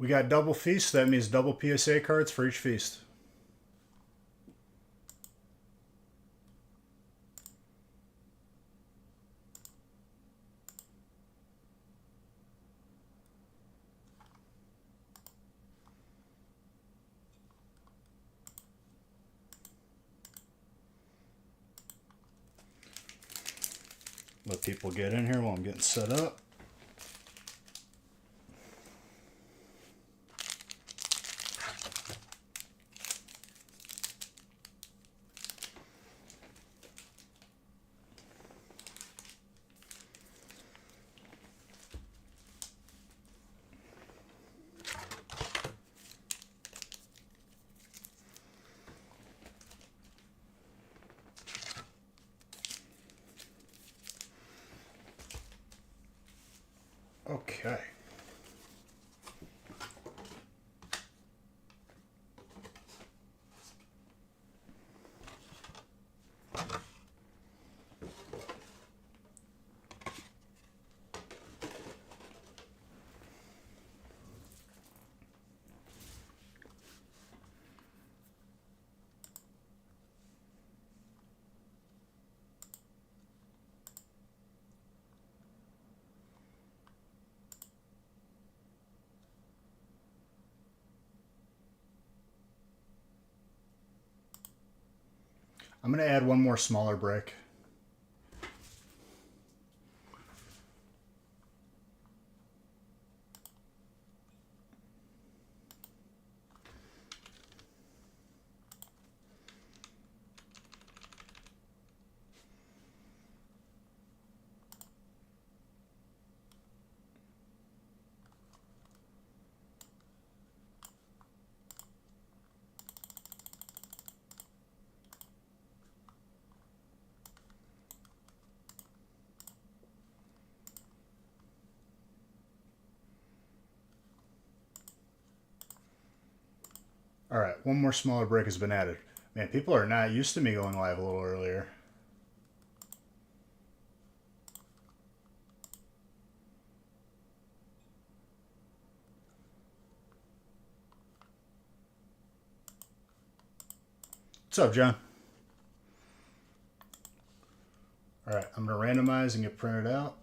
We got double feast. That means double PSA cards for each feast. Let people get in here while I'm getting set up. Okay. I'm going to add one more smaller break. All right, one more smaller break has been added. Man, people are not used to me going live a little earlier. What's up, John? All right, I'm going to randomize and get printed out.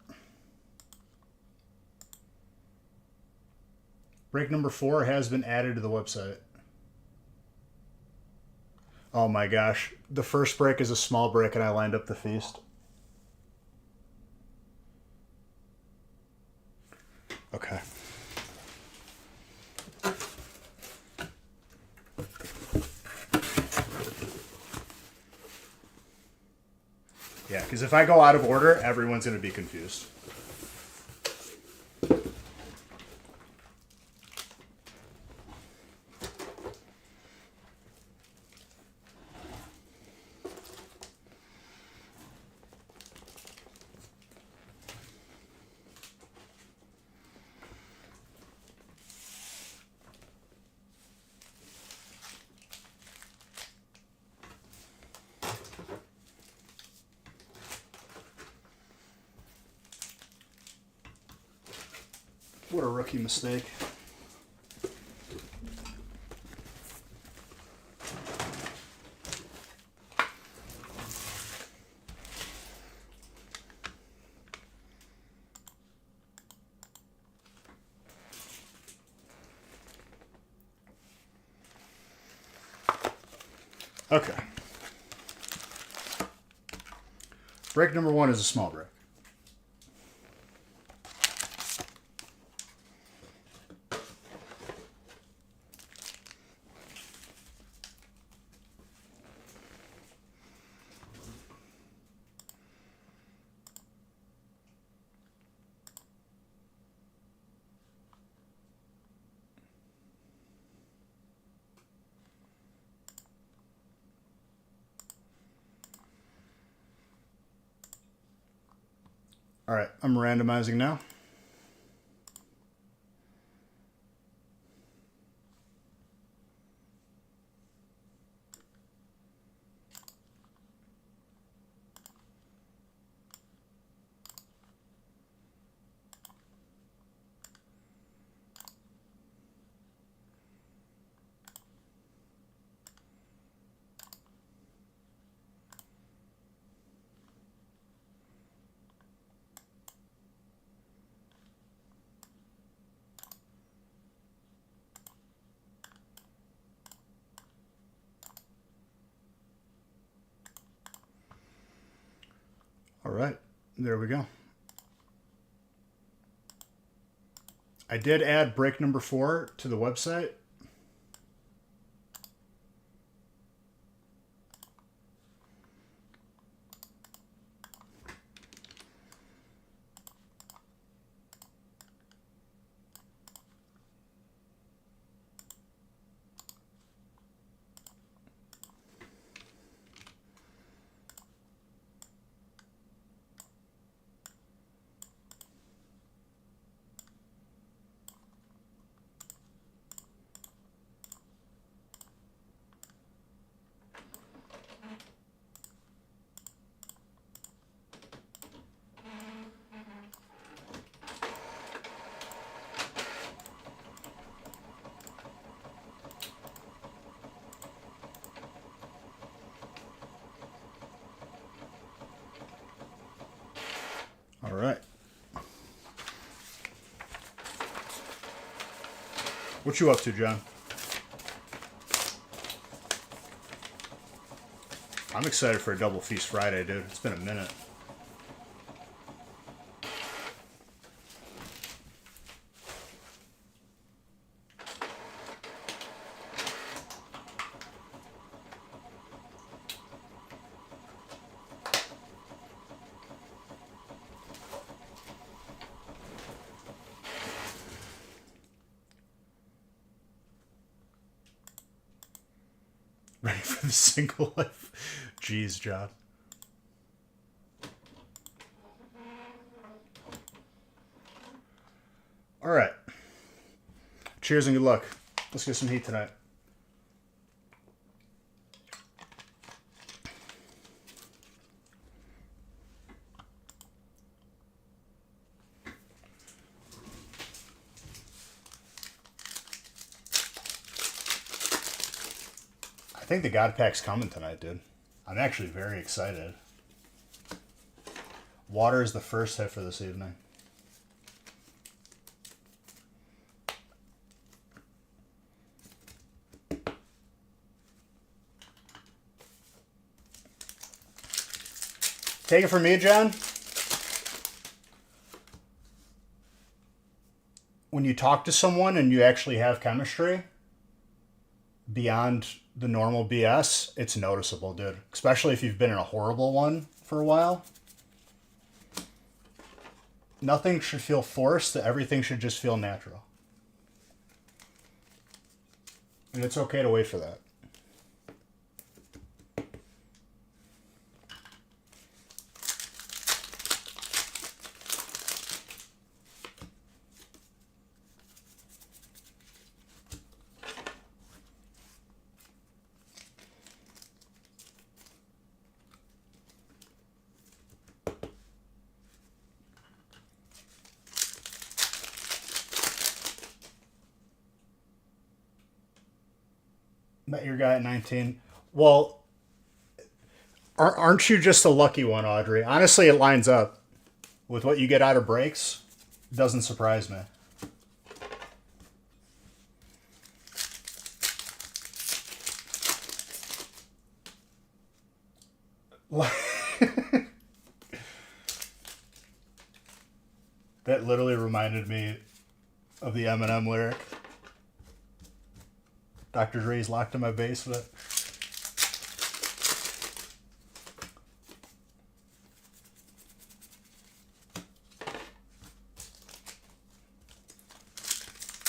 Break number 4 has been added to the website. Oh my gosh. The first break is a small break and I lined up the feast. Okay. Yeah, because if I go out of order, everyone's going to be confused. What a rookie mistake. Okay. Break number 1 is a small break. All right, I'm randomizing now. All right, there we go. I did add break number 4 to the website. All right. What you up to, John? I'm excited for a Double Feast Friday, dude. It's been a minute. Ready for the single life? Jeez, John. All right. Cheers and good luck. Let's get some heat tonight. I think the God Pack's coming tonight, dude. I'm actually very excited. Water is the first hit for this evening. Take it from me, John. When you talk to someone and you actually have chemistry beyond the normal BS, it's noticeable, dude. Especially if you've been in a horrible one for a while. Nothing should feel forced. Everything should just feel natural. And it's okay to wait for that. Met your guy at 19. Well, aren't you just a lucky one, Audrey? Honestly, it lines up with what you get out of breaks. Doesn't surprise me. That literally reminded me of the Eminem lyric. Dr. Dre's locked in my basement.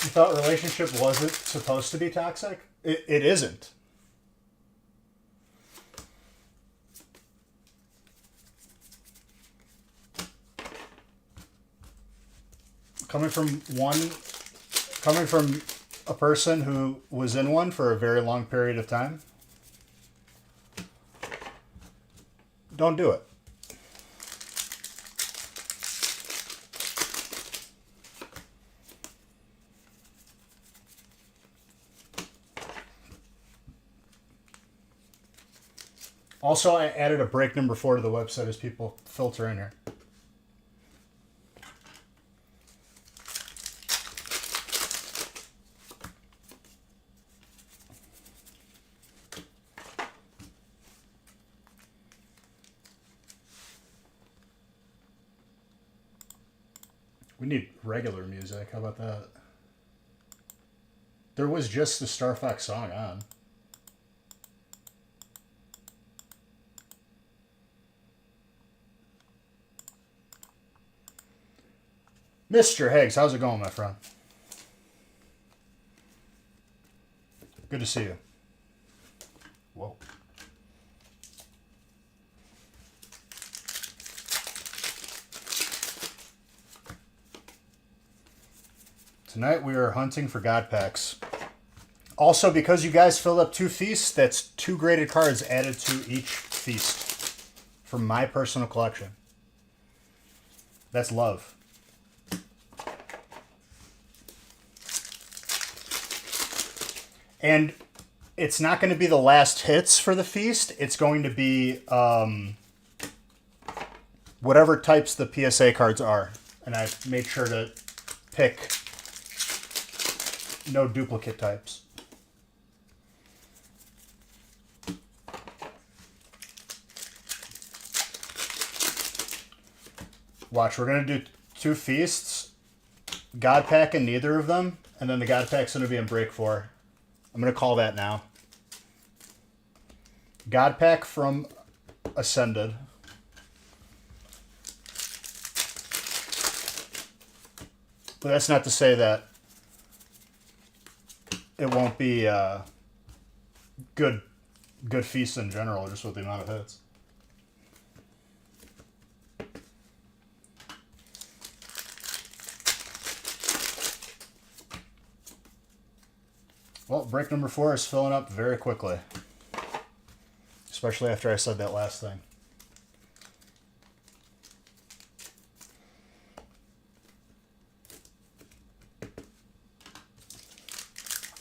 You thought relationship wasn't supposed to be toxic? It isn't. Coming from a person who was in one for a very long period of time, don't do it. Also, I added a break number 4 to the website as people filter in here. We need regular music. How about that? There was just the Star Fox song on. Mr. Higgs, how's it going, my friend? Good to see you. Whoa. Tonight we are hunting for God Packs. Also, because you guys filled up 2 feasts, that's 2 graded cards added to each feast from my personal collection. That's love. And it's not going to be the last hits for the feast. It's going to be whatever types the PSA cards are. And I made sure to pick no duplicate types. Watch, we're going to do 2 feasts. God Pack in neither of them. And then the God Pack's going to be in break 4. I'm going to call that now. God Pack from Ascended. But that's not to say that it won't be good feasts in general, just with the amount of hits. Well, break number 4 is filling up very quickly. Especially after I said that last thing.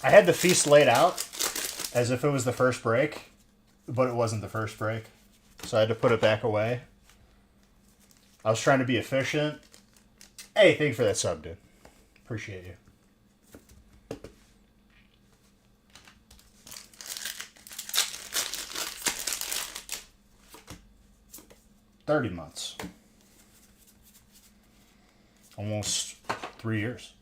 I had the feast laid out as if it was the first break, but it wasn't the first break. So I had to put it back away. I was trying to be efficient. Hey, thank you for that sub, dude. Appreciate you. $30 months. Almost 3 years.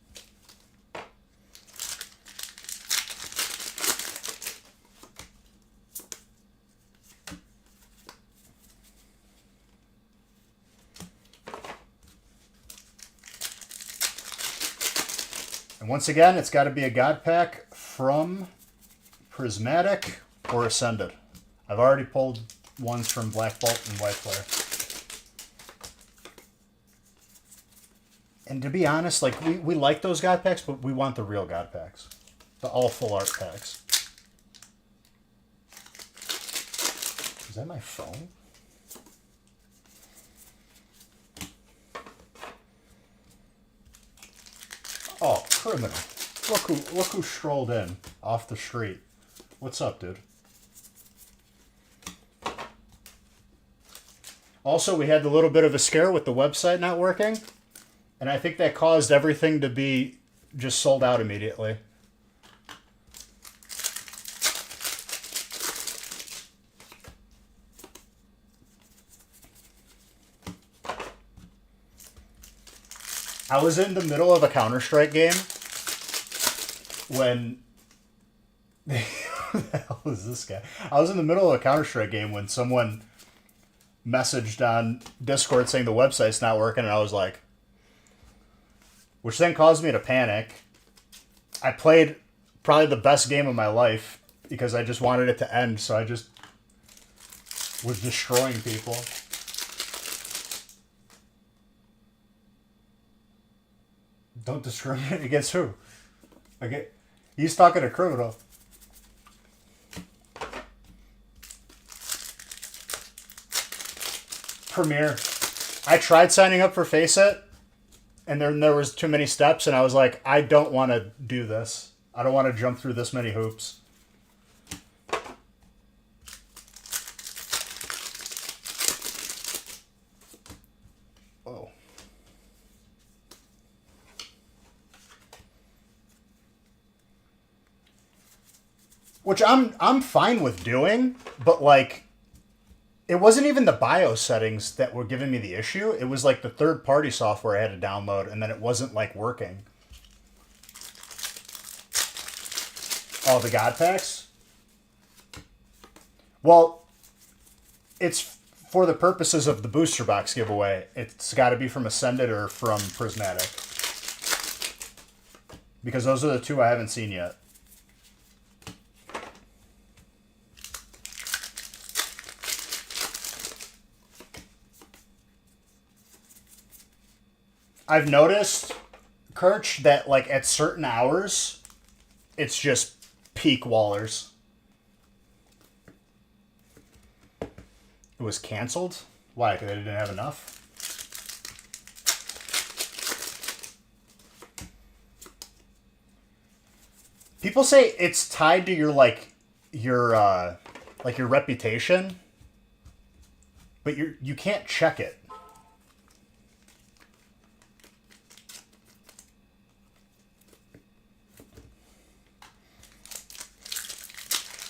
And once again, it's got to be a God Pack from Prismatic or Ascended. I've already pulled ones from Black Bolt and White Flare. And to be honest, like we like those God Packs, but we want the real God Packs. The all full art packs. Is that my phone? Oh, criminal. Look who strolled in off the street. What's up, dude? Also, we had a little bit of a scare with the website not working. And I think that caused everything to be just sold out immediately. I was in the middle of a Counter-Strike game when... Who the hell is this guy? I was in the middle of a Counter-Strike game when someone messaged on Discord saying the website's not working, and I was like... Which then caused me to panic. I played probably the best game of my life because I just wanted it to end, so I just was destroying people. Don't discriminate against who? Okay, he's talking to criminal. Premiere. I tried signing up for Faceit, and then there was too many steps, and I was like, I don't want to do this. I don't want to jump through this many hoops. Oh. Which I'm fine with doing, but like It wasn't even the BIOS settings that were giving me the issue. It was like the third-party software I had to download, and then it wasn't like working. Oh, the God Packs? Well, it's for the purposes of the booster box giveaway. It's got to be from Ascended or from Prismatic. Because those are the two I haven't seen yet. I've noticed, Kirch, that like at certain hours, it's just peak Wallers. It was canceled? Why? Because they didn't have enough? People say it's tied to your your reputation, but you can't check it.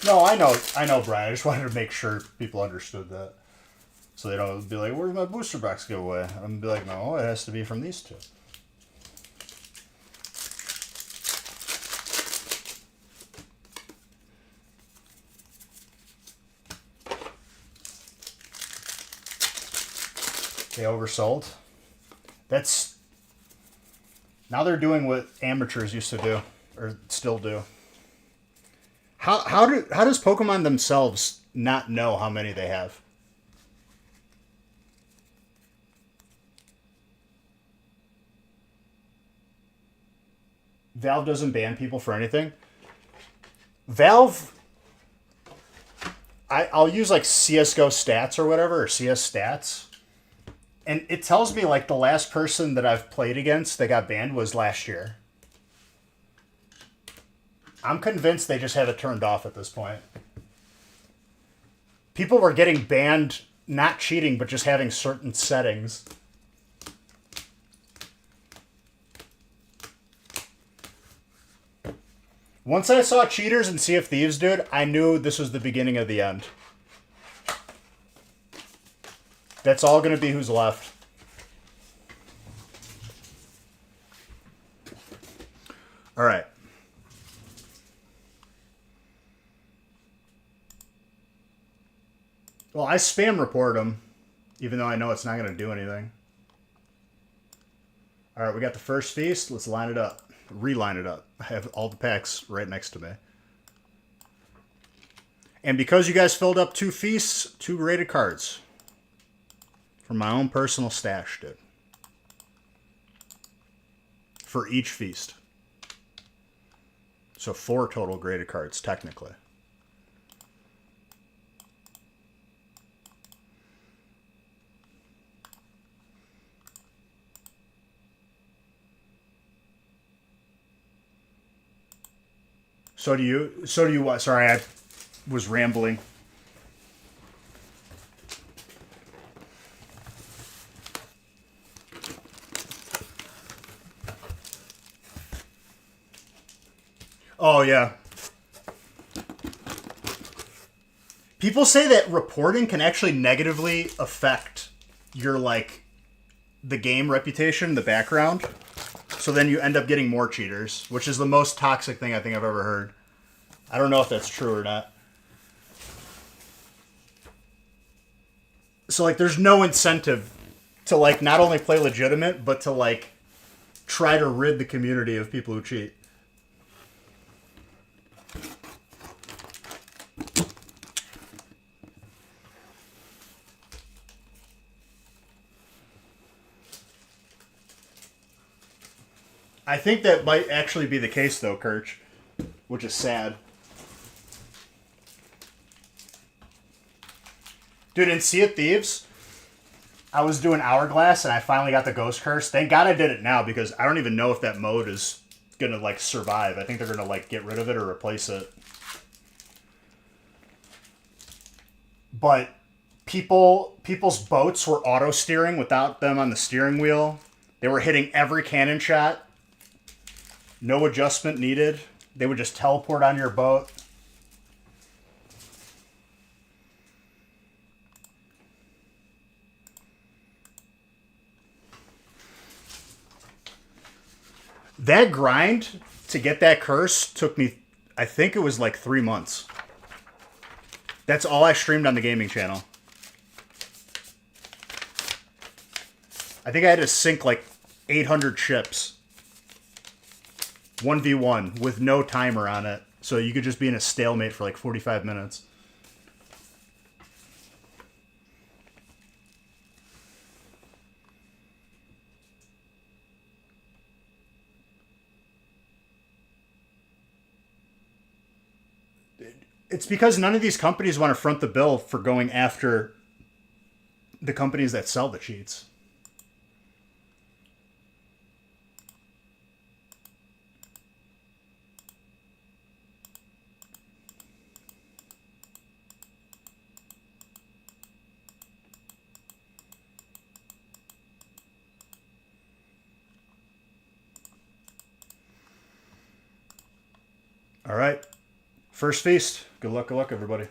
No, I know, Brian. I just wanted to make sure people understood that. So they don't be like, where's my booster box giveaway? I'm going to be like, no, it has to be from these two. They oversold. That's... Now they're doing what amateurs used to do, or still do. How does Pokemon themselves not know how many they have? Valve doesn't ban people for anything. Valve, I'll use like CSGO stats or whatever, or CS stats. And it tells me like the last person that I've played against that got banned was last year. I'm convinced they just have it turned off at this point. People were getting banned, not cheating, but just having certain settings. Once I saw cheaters in Sea of Thieves, dude, I knew this was the beginning of the end. That's all going to be who's left. All right. Well, I spam report them, even though I know it's not going to do anything. All right, we got the first feast. Let's line it up. Reline it up. I have all the packs right next to me. And because you guys filled up 2 feasts, 2 rated cards. From my own personal stash, dude. For each feast. So 4 total graded cards, technically. So do you what? Sorry, I was rambling. Oh, yeah. People say that reporting can actually negatively affect your, like, the game reputation in the background. So then you end up getting more cheaters, which is the most toxic thing I think I've ever heard. I don't know if that's true or not. So, like, there's no incentive to, like, not only play legitimate, but to, like, try to rid the community of people who cheat. I think that might actually be the case, though, Kirch, which is sad. Dude, in Sea of Thieves, I was doing Hourglass, and I finally got the Ghost Curse. Thank God I did it now, because I don't even know if that mode is going to, like, survive. I think they're going to, like, get rid of it or replace it. But people's boats were auto-steering without them on the steering wheel. They were hitting every cannon shot. No adjustment needed. They would just teleport on your boat. That grind to get that curse took me, I think it was like 3 months. That's all I streamed on the gaming channel. I think I had to sync like 800 chips. 1v1 with no timer on it. So you could just be in a stalemate for like 45 minutes. It's because none of these companies want to front the bill for going after the companies that sell the cheats. All right. First feast. Good luck, everybody.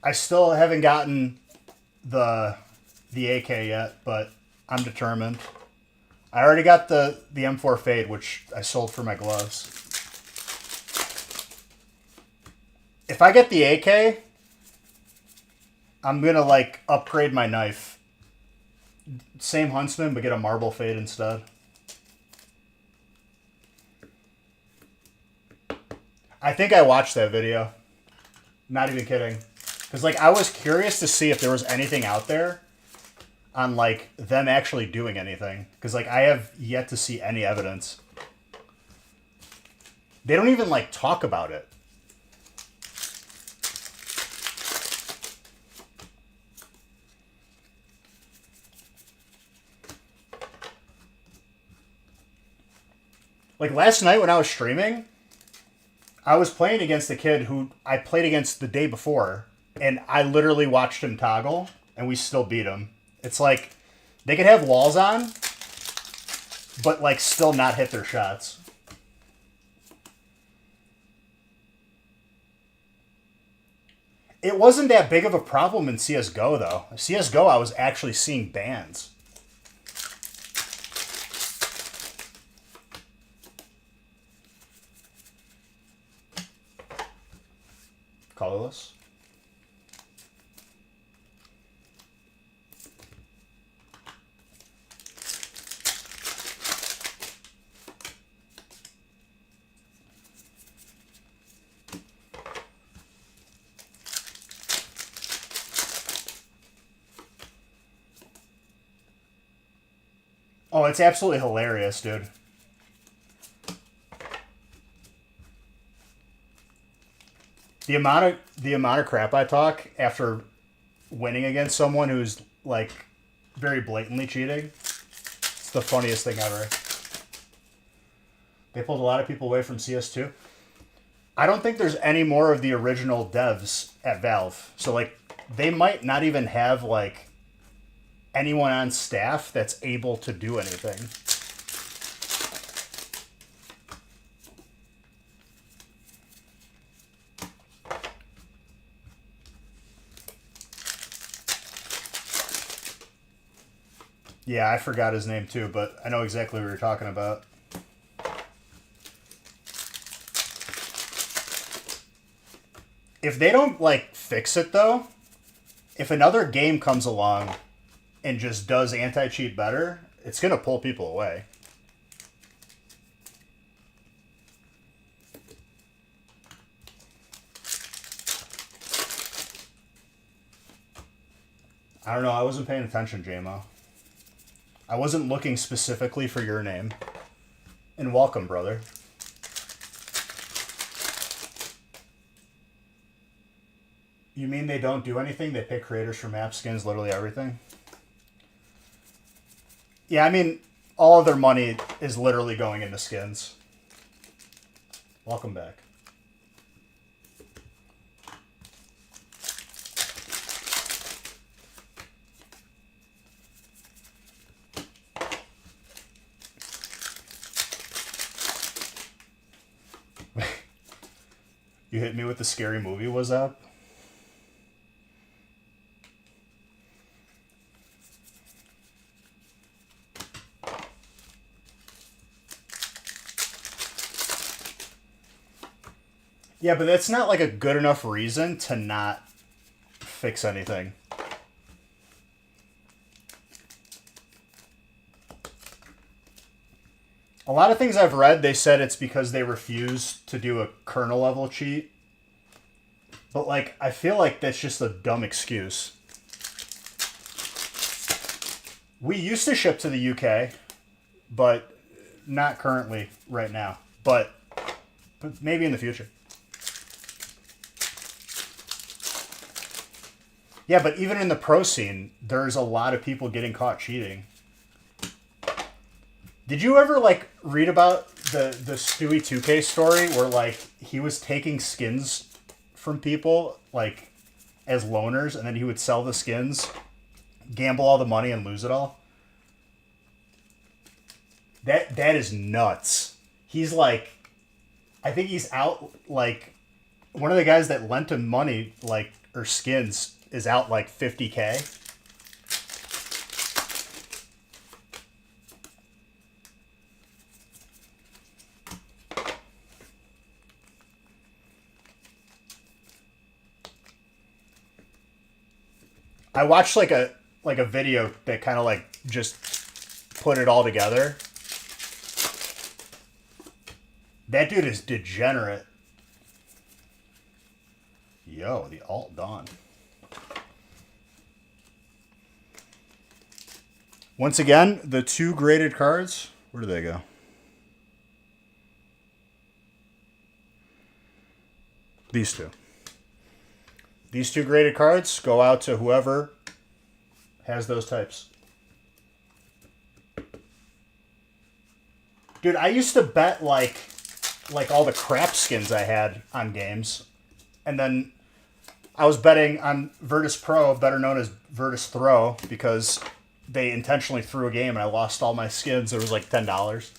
I still haven't gotten the AK yet, but I'm determined. I already got the M4 Fade, which I sold for my gloves. If I get the AK, I'm gonna like upgrade my knife. Same Huntsman, but get a Marble Fade instead. I think I watched that video. Not even kidding. Because like I was curious to see if there was anything out there on like them actually doing anything, because like I have yet to see any evidence. They don't even like talk about it. Like last night when I was streaming, I was playing against the kid who I played against the day before, and I literally watched him toggle and we still beat him. It's like they could have walls on, but like still not hit their shots. It wasn't that big of a problem in CSGO though. CSGO, I was actually seeing bans. Colorless. Oh, it's absolutely hilarious, dude. The amount of crap I talk after winning against someone who's like very blatantly cheating. It's the funniest thing ever. They pulled a lot of people away from CS2. I don't think there's any more of the original devs at Valve. So like they might not even have like anyone on staff that's able to do anything. Yeah, I forgot his name too, but I know exactly what you're talking about. If they don't, like, fix it, though, if another game comes along and just does anti-cheat better, it's going to pull people away. I don't know. I wasn't paying attention, JMO. I wasn't looking specifically for your name. And welcome, brother. You mean they don't do anything? They pick creators for map skins, literally everything? Yeah, I mean, all of their money is literally going into skins. Welcome back. You hit me with the Scary Movie was up. Yeah, but that's not like a good enough reason to not fix anything. A lot of things I've read, they said it's because they refuse to do a kernel level cheat. But, like, I feel like that's just a dumb excuse. We used to ship to the UK, but not currently right now. But maybe in the future. Yeah, but even in the pro scene, there's a lot of people getting caught cheating. Did you ever, like, read about the Stewie 2K story where, like, he was taking skins from people, like, as loaners, and then he would sell the skins, gamble all the money, and lose it all? That is nuts. He's, like, I think he's out, like, one of the guys that lent him money, like, or skins, is out, like, 50K. I watched like a video that kind of like just put it all together. That dude is degenerate. Yo, the Alt Dawn. Once again, the 2 graded cards. Where do they go? These 2. These 2 graded cards go out to whoever has those types. Dude, I used to bet like all the crap skins I had on games. And then I was betting on Virtus Pro, better known as Virtus Throw, because they intentionally threw a game and I lost all my skins. It was like $10.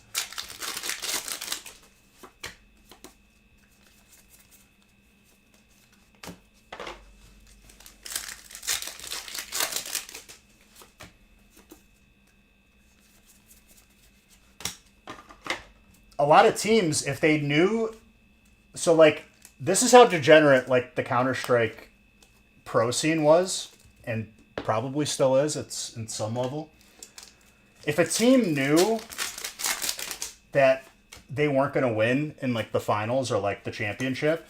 A lot of teams, if they knew, so like, this is how degenerate like the Counter-Strike pro scene was, and probably still is, it's in some level. If a team knew that they weren't going to win in like the finals or like the championship,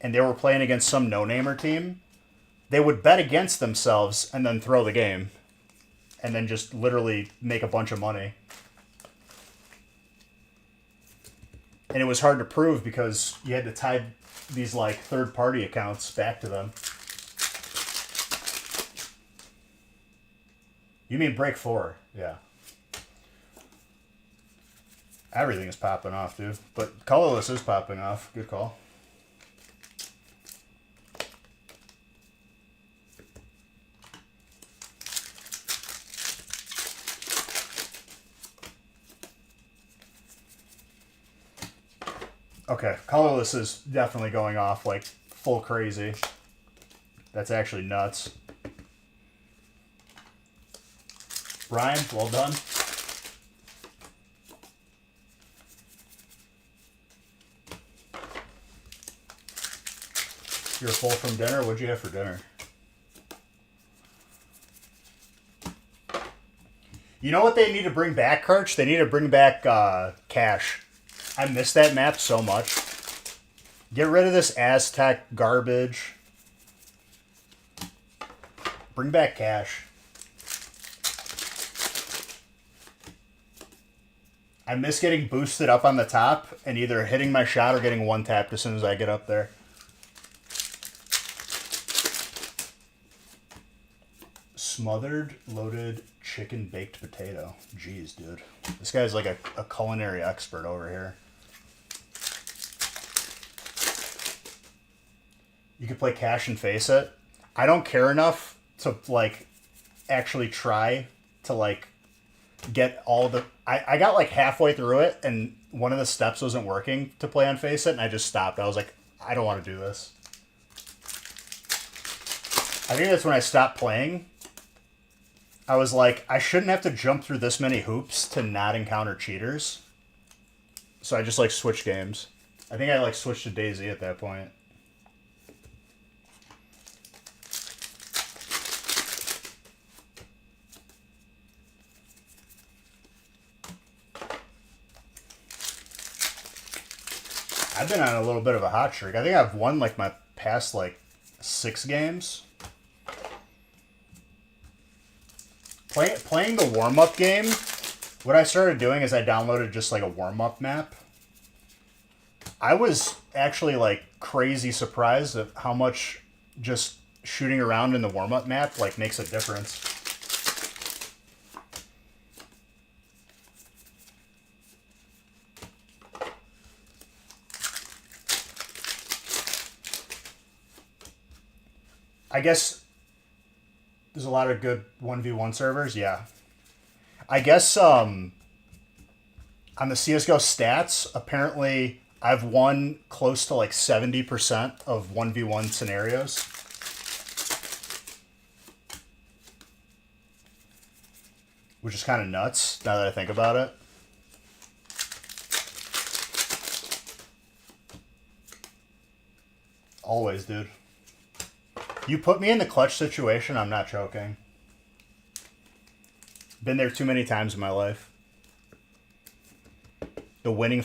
and they were playing against some no-namer team, they would bet against themselves and then throw the game, and then just literally make a bunch of money. And it was hard to prove because you had to tie these like third-party accounts back to them. You mean Break 4? Yeah. Everything is popping off, dude. But Colorless is popping off. Good call. Okay, Colorless is definitely going off like full crazy. That's actually nuts. Brian, well done. You're full from dinner? What'd you have for dinner? You know what they need to bring back, Kirch? They need to bring back Cash. I miss that map so much. Get rid of this Aztec garbage. Bring back Cash. I miss getting boosted up on the top and either hitting my shot or getting one tapped as soon as I get up there. Smothered loaded chicken baked potato. Jeez, dude. This guy's like a culinary expert over here. You could play Cash and Face It. I don't care enough to like actually try to like get all the... I got like halfway through it and one of the steps wasn't working to play on Face It and I just stopped. I was like, I don't want to do this. I think that's when I stopped playing. I was like, I shouldn't have to jump through this many hoops to not encounter cheaters. So I just like switched games. I think I like switched to DayZ at that point. I've been on a little bit of a hot streak. I think I've won like my past like 6 games. Playing the warm-up game, what I started doing is I downloaded just like a warm-up map. I was actually like crazy surprised at how much just shooting around in the warm-up map like makes a difference. I guess there's a lot of good 1v1 servers, yeah. I guess on the CSGO stats, apparently I've won close to like 70% of 1v1 scenarios. Which is kind of nuts now that I think about it. Always, dude. You put me in the clutch situation, I'm not joking. Been there too many times in my life. The winning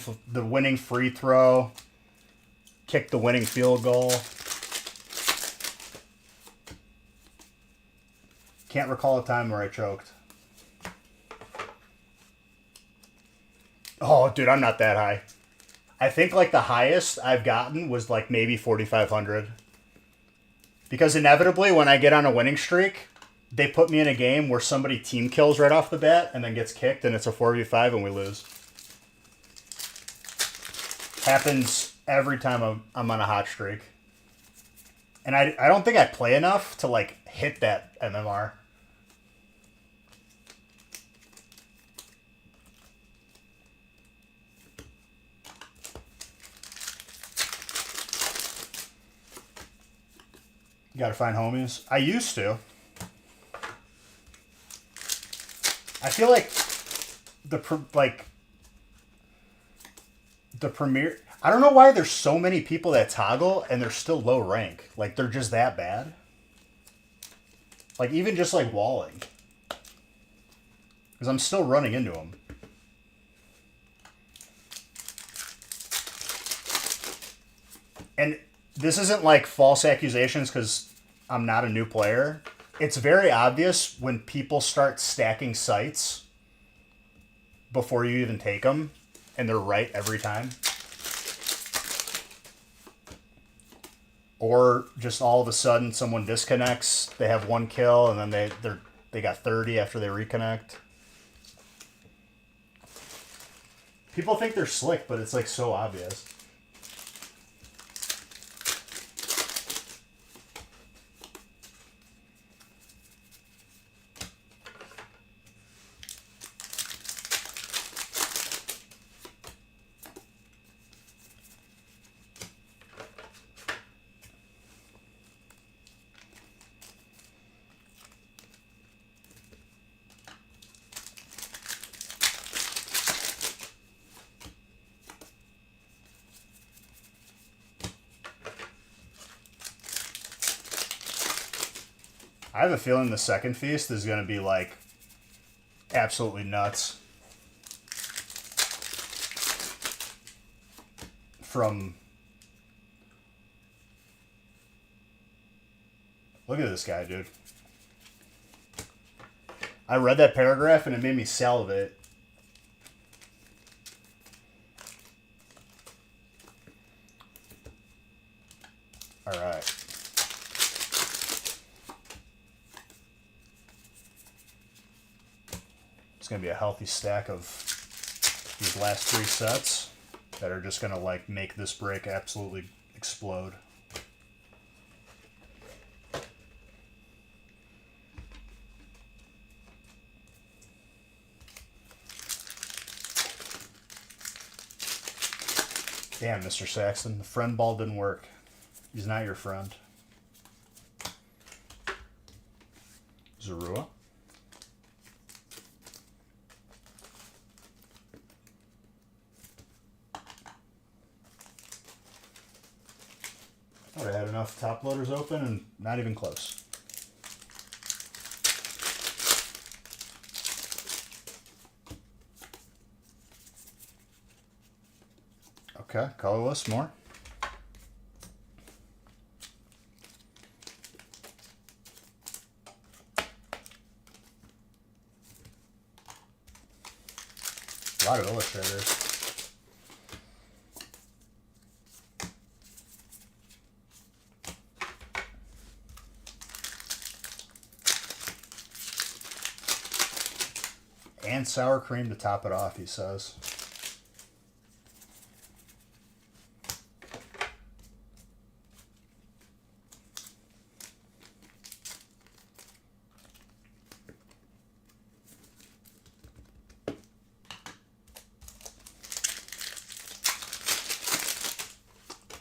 free throw, kick the winning field goal. Can't recall a time where I choked. Oh, dude, I'm not that high. I think like the highest I've gotten was like maybe 4,500. Because inevitably, when I get on a winning streak, they put me in a game where somebody team kills right off the bat and then gets kicked and it's a 4v5 and we lose. Happens every time I'm on a hot streak. And I don't think I play enough to like hit that MMR. You gotta find homies. I used to. I feel like the premier. I don't know why there's so many people that toggle and they're still low rank. Like they're just that bad. Like even just like walling. Because I'm still running into them. And this isn't like false accusations because I'm not a new player. It's very obvious when people start stacking sites before you even take them, and they're right every time. Or just all of a sudden someone disconnects, they have 1 kill, and then they got 30 after they reconnect. People think they're slick, but it's like so obvious. I have a feeling the second feast is going to be like absolutely nuts. Look at this guy, dude. I read that paragraph and it made me salivate. All right. It's going to be a healthy stack of these last 3 sets that are just going to like make this break absolutely explode. Damn, Mr. Saxon, the friend ball didn't work. He's not your friend. Zorua. I had enough top loaders open and not even close. Okay, colorless, more. A lot of illustrators. And sour cream to top it off, he says.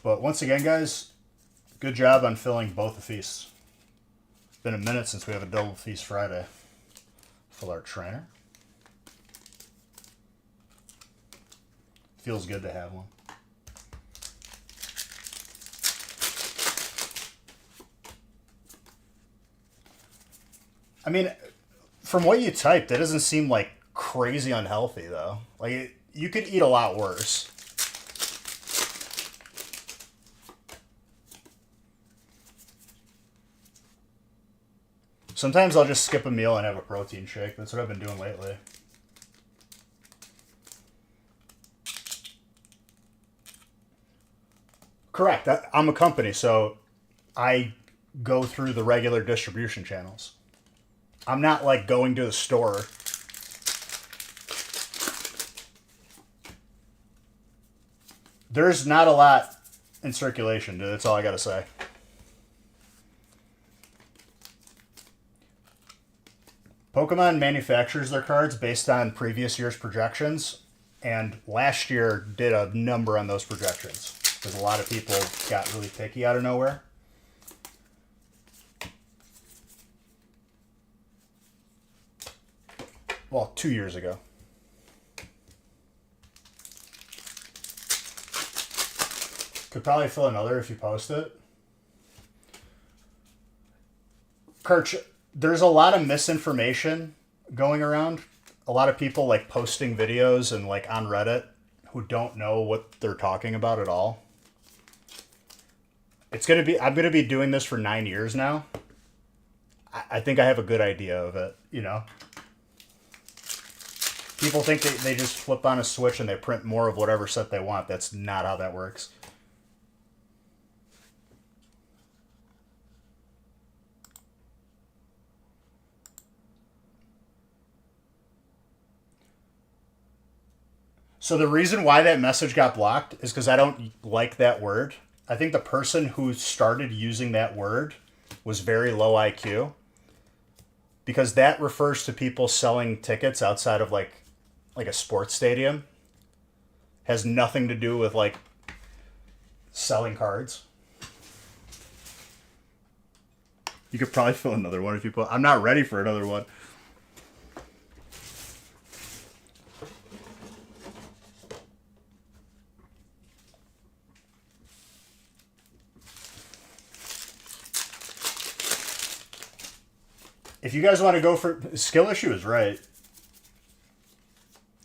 But once again, guys, good job on filling both the feasts. It's been a minute since we have a double feast Friday. Full art trainer. Feels good to have one. I mean, from what you typed, it doesn't seem like crazy unhealthy, though. Like, you could eat a lot worse. Sometimes I'll just skip a meal and have a protein shake. That's what I've been doing lately. Correct. I'm a company, so I go through the regular distribution channels. I'm not like going to the store. There's not a lot in circulation, dude. That's all I gotta say. Pokemon manufactures their cards based on previous year's projections, and last year did a number on those projections because a lot of people got really picky out of nowhere. Well, 2 years ago. Could probably fill another if you post it. Kirch, there's a lot of misinformation going around. A lot of people like posting videos and like on Reddit who don't know what they're talking about at all. I'm gonna be doing this for 9 years now. I think I have a good idea of it, you know? People think they just flip on a switch and they print more of whatever set they want. That's not how that works. So the reason why that message got blocked is because I don't like that word. I think the person who started using that word was very low IQ. Because that refers to people selling tickets outside of like a sports stadium. Has nothing to do with like selling cards. You could probably fill another one if you put. I'm not ready for another one. If you guys want to go for skill issue is right.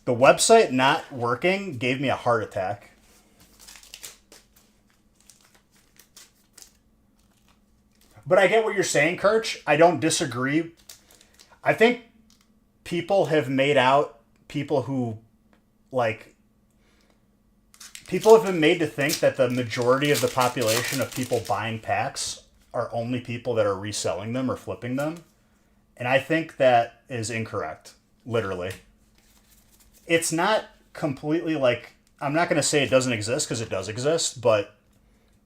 The website not working gave me a heart attack. But I get what you're saying, Kirch. I don't disagree. I think people have made out people who, like, people have been made to think that the majority of the population of people buying packs are only people that are reselling them or flipping them. And I think that is incorrect, literally. It's not completely like, I'm not going to say it doesn't exist because it does exist, but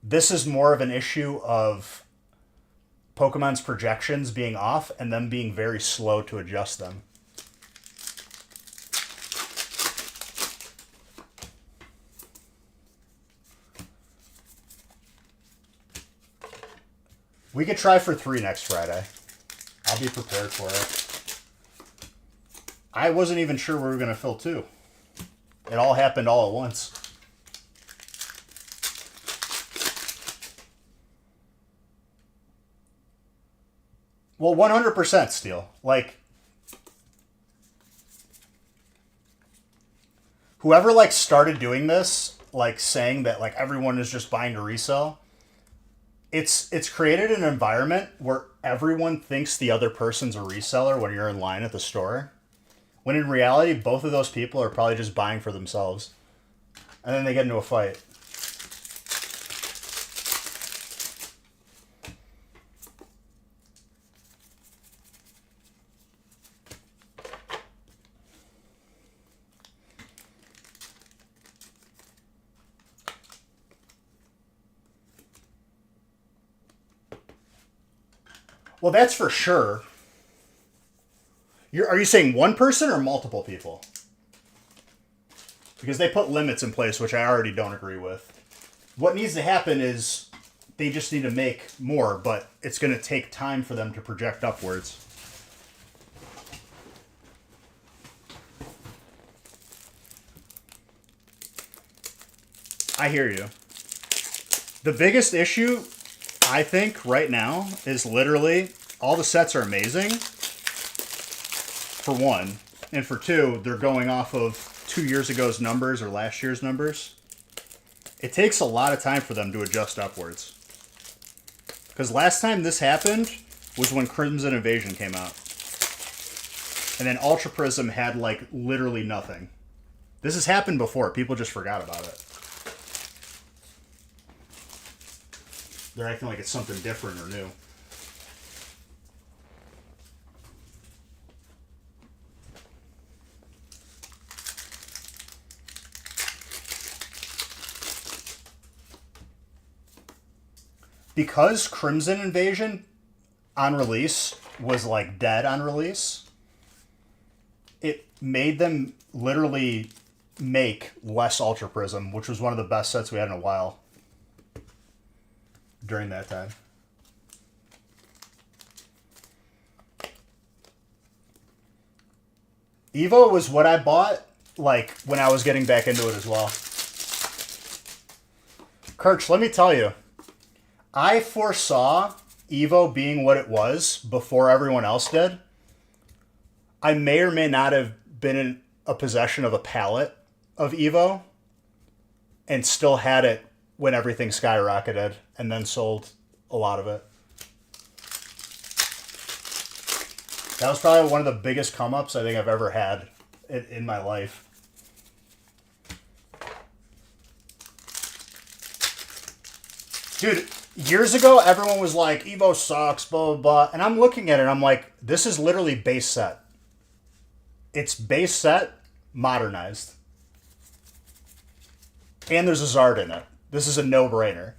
this is more of an issue of Pokemon's projections being off and them being very slow to adjust them. We could try for 3 next Friday. I'll be prepared for it. I wasn't even sure we were going to fill 2. It all happened all at once. Well, 100% Steel. Like, whoever, like, started doing this, like, saying that, like, everyone is just buying to resell, it's created an environment where everyone thinks the other person's a reseller when you're in line at the store. When in reality, both of those people are probably just buying for themselves. And then they get into a fight. Well, that's for sure. Are you saying one person or multiple people? Because they put limits in place, which I already don't agree with. What needs to happen is they just need to make more, but it's going to take time for them to project upwards. I hear you. The biggest issue, I think, right now is literally all the sets are amazing, for one. And for two, they're going off of 2 years ago's numbers or last year's numbers. It takes a lot of time for them to adjust upwards. Because last time this happened was when Crimson Invasion came out. And then Ultra Prism had, like, literally nothing. This has happened before. People just forgot about it. They're acting like it's something different or new. Because Crimson Invasion on release was like dead on release, it made them literally make less Ultra Prism, which was one of the best sets we had in a while during that time. Evo was what I bought like when I was getting back into it as well. Kirch, let me tell you, I foresaw Evo being what it was before everyone else did. I may or may not have been in a possession of a pallet of Evo and still had it when everything skyrocketed and then sold a lot of it. That was probably one of the biggest come-ups I think I've ever had in my life. Dude, years ago, everyone was like, Evo sucks, blah, blah, blah. And I'm looking at it, and I'm like, this is literally base set. It's base set, modernized. And there's a Zard in it. This is a no-brainer.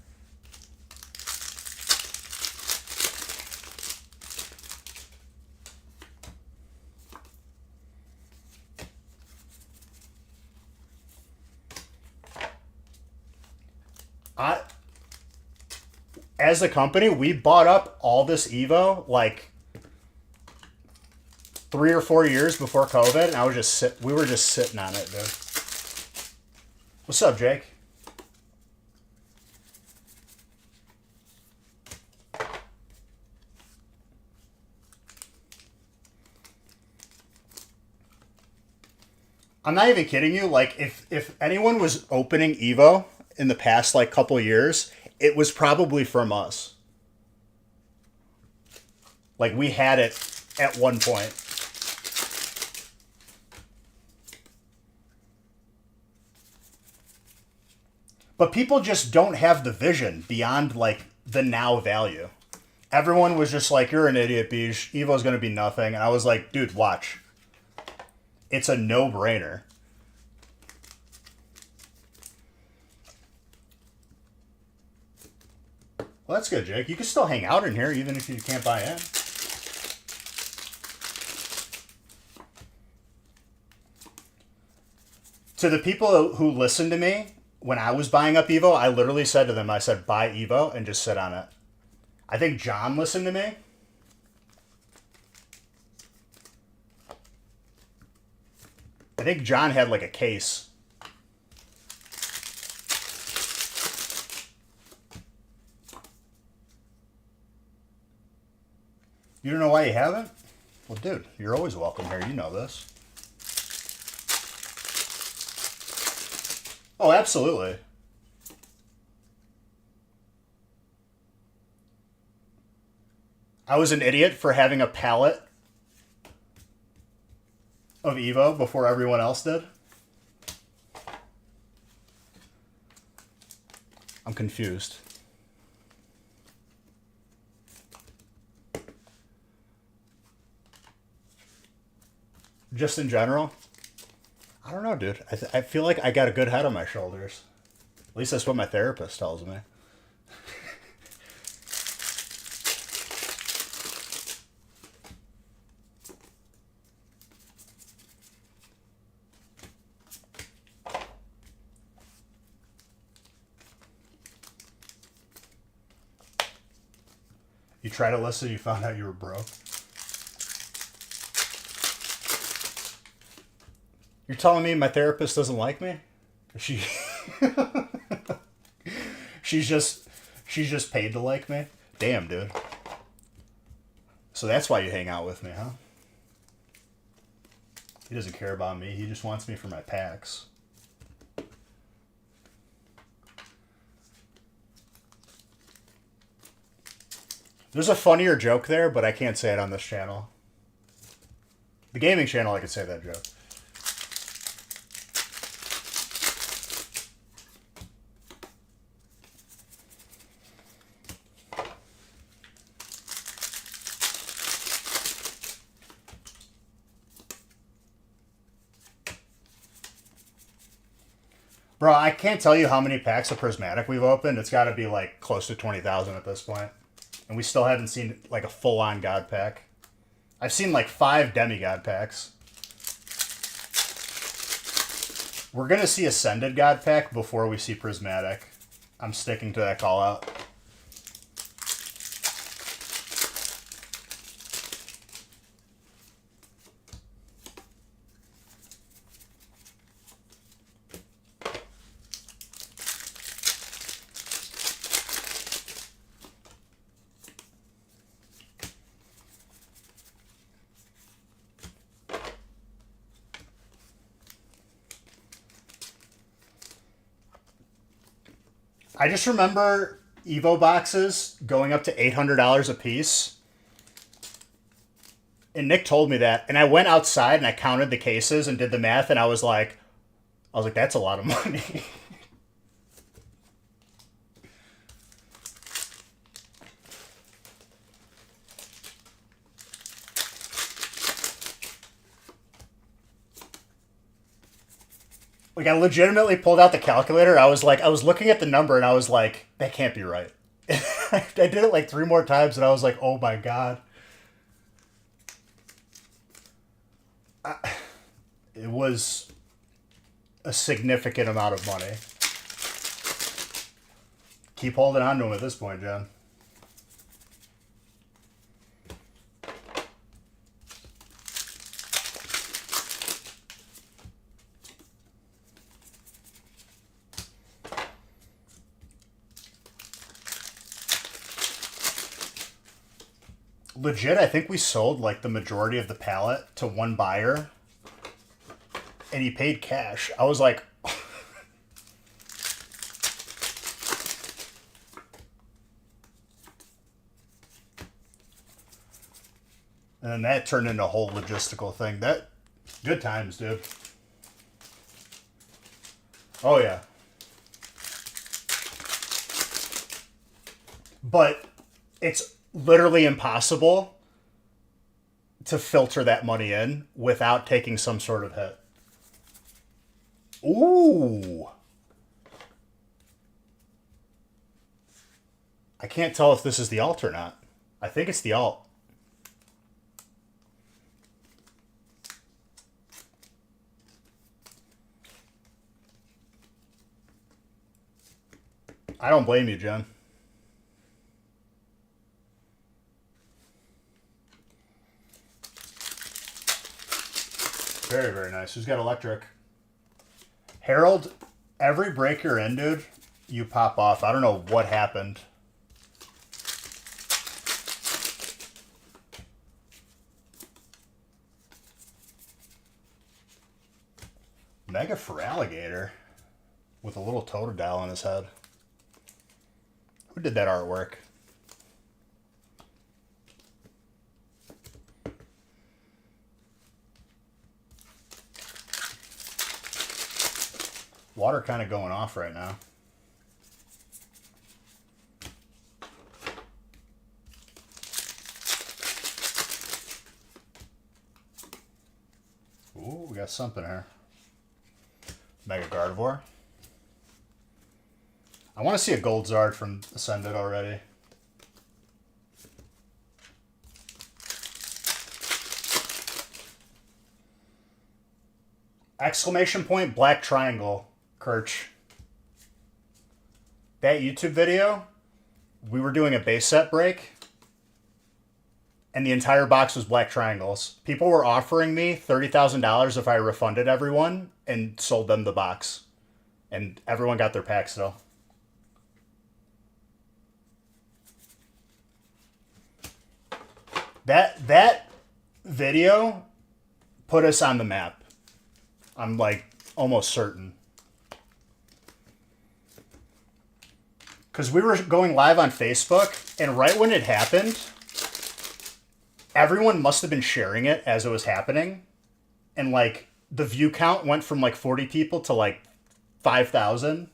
As a company, we bought up all this Evo like 3 or 4 years before COVID, and we were just sitting on it, dude. What's up, Jake? I'm not even kidding you. Like, if anyone was opening Evo in the past like couple of years, it was probably from us. Like, we had it at one point. But people just don't have the vision beyond, like, the now value. Everyone was just like, you're an idiot, Beige. Evo's going to be nothing. And I was like, dude, watch. It's a no-brainer. Well, that's good, Jake. You can still hang out in here even if you can't buy in. To the people who listened to me, when I was buying up Evo, I literally said to them, I said, buy Evo and just sit on it. I think John listened to me. I think John had like a case. You don't know why you haven't? Well, dude, you're always welcome here. You know this. Oh, absolutely. I was an idiot for having a pallet of Evo before everyone else did. I'm confused. Just in general? I don't know, dude. I feel like I got a good head on my shoulders. At least that's what my therapist tells me. You tried to listen, you found out you were broke. You're telling me my therapist doesn't like me? She she's just paid to like me? Damn, dude. So that's why you hang out with me, huh? He doesn't care about me. He just wants me for my packs. There's a funnier joke there, but I can't say it on this channel. The gaming channel, I could say that joke. Bro, I can't tell you how many packs of Prismatic we've opened. It's got to be like close to 20,000 at this point. And we still haven't seen like a full-on God pack. I've seen like 5 demigod packs. We're going to see Ascended God pack before we see Prismatic. I'm sticking to that call out. I just remember Evo boxes going up to $800 a piece. And Nick told me that. And I went outside and I counted the cases and did the math. And I was like, that's a lot of money. Like, I legitimately pulled out the calculator. I was looking at the number and I was like, that can't be right. I did it like 3 more times and I was like, oh my God. It was a significant amount of money. Keep holding on to him at this point, John. Legit, I think we sold like the majority of the pallet to one buyer and he paid cash. I was like, and then that turned into a whole logistical thing. That good times, dude. Oh yeah. But it's literally impossible to filter that money in without taking some sort of hit. Ooh. I can't tell if this is the alt or not. I think it's the alt. I don't blame you, Jen. Very, very nice. Who's got electric? Harold, every break you're in, dude, you pop off. I don't know what happened. Mega Feraligatr with a little Totodile on his head. Who did that artwork? Water kind of going off right now. Ooh, we got something here. Mega Gardevoir. I want to see a Gold Zard from Ascended already. Exclamation point, black triangle, Kirch. That YouTube video, we were doing a base set break, and the entire box was black triangles. People were offering me $30,000 if I refunded everyone and sold them the box. And everyone got their pack still. That video put us on the map. I'm like almost certain. Because we were going live on Facebook, and right when it happened, everyone must have been sharing it as it was happening. And like the view count went from like 40 people to like 5,000.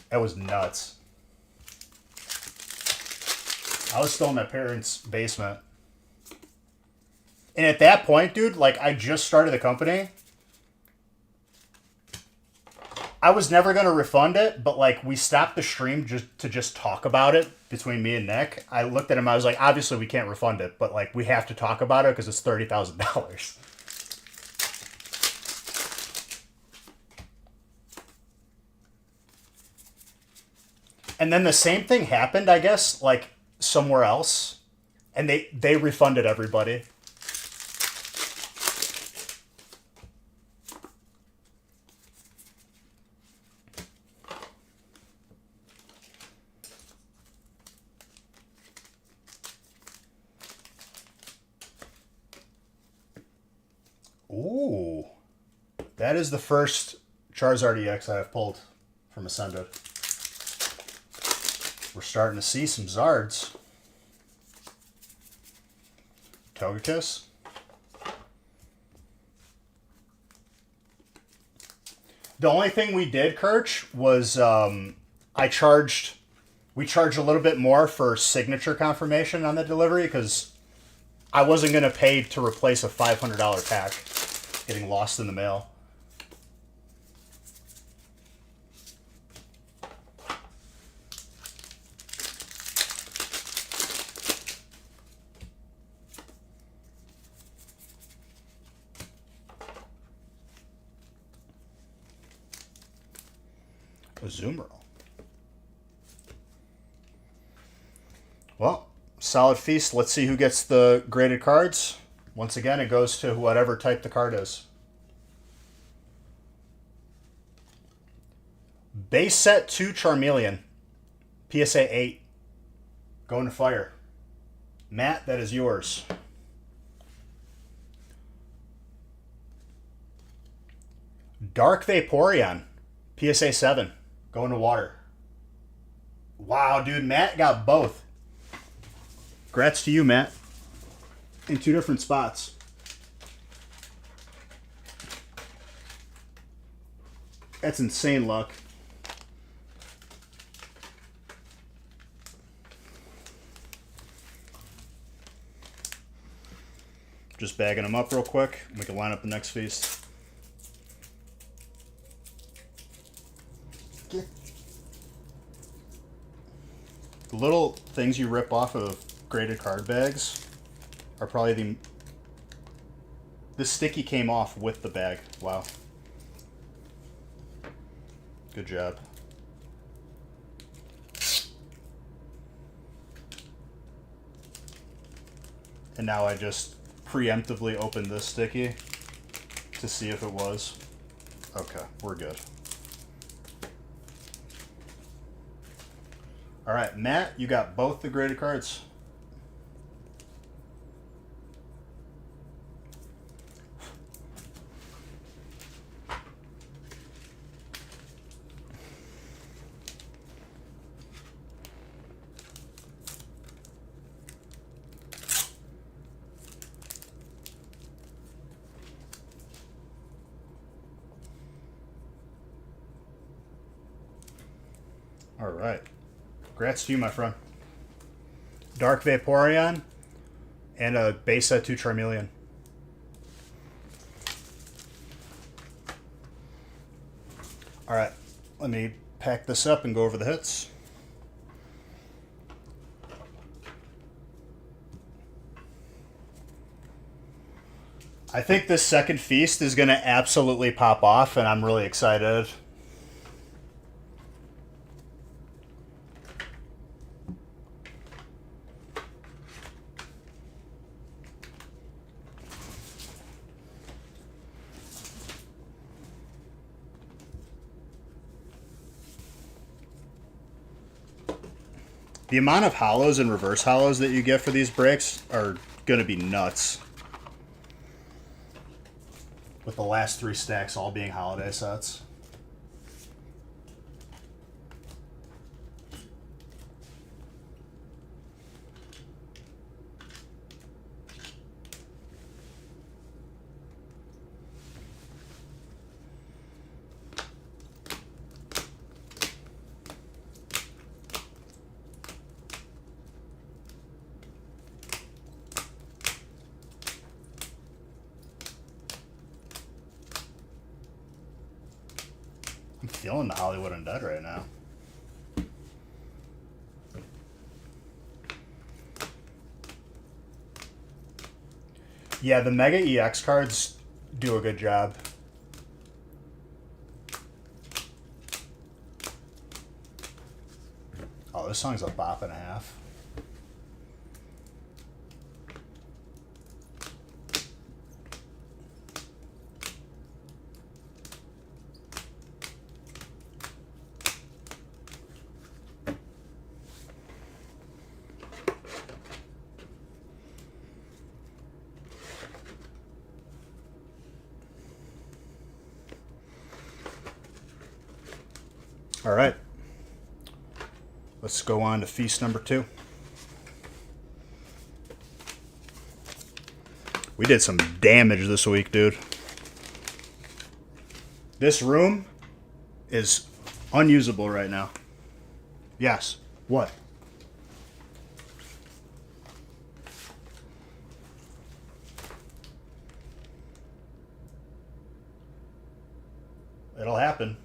That was nuts. I was still in my parents' basement. And at that point, dude, like I just started the company. I was never going to refund it, but like we stopped the stream just to talk about it between me and Nick. I looked at him, I was like, obviously we can't refund it, but like we have to talk about it because it's $30,000. And then the same thing happened, I guess, like somewhere else, and they refunded everybody. Ooh, that is the first Charizard EX I have pulled from Ascended. We're starting to see some Zards. Togekiss. The only thing we did, Kirch, was we charged a little bit more for signature confirmation on the delivery because I wasn't going to pay to replace a $500 pack getting lost in the mail. Azumarill. Well, solid feast. Let's see who gets the graded cards. Once again, it goes to whatever type the card is. Base set 2 Charmeleon. PSA 8. Going to fire. Matt, that is yours. Dark Vaporeon. PSA 7. Going to water. Wow, dude, Matt got both. Congrats to you, Matt. In 2 different spots. That's insane luck. Just bagging them up real quick. We can line up the next feast. The little things you rip off of graded card bags are probably the sticky came off with the bag. Wow. Good job. And now I just preemptively open this sticky to see if it was. Okay, we're good. All right, Matt, you got both the graded cards. All right. Congrats to you, my friend. Dark Vaporeon and a base set 2 Charmeleon. All right. Let me pack this up and go over the hits. I think this second feast is going to absolutely pop off, and I'm really excited. The amount of hollows and reverse hollows that you get for these breaks are going to be nuts. With the last 3 stacks all being holiday sets. I'm feeling the Hollywood Undead right now. Yeah, the Mega EX cards do a good job. Oh, this song's a bop and a half. All right, let's go on to feast number 2. We did some damage this week, dude. This room is unusable right now. Yes. What? It'll happen.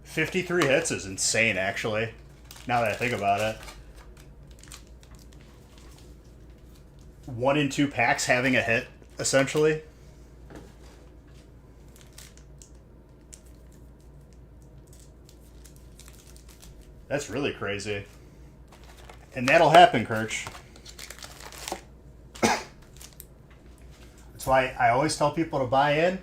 $53 hits is insane, actually, now that I think about it. 1 in 2 packs having a hit, essentially. That's really crazy. And that'll happen, Kirch. That's why I always tell people to buy in.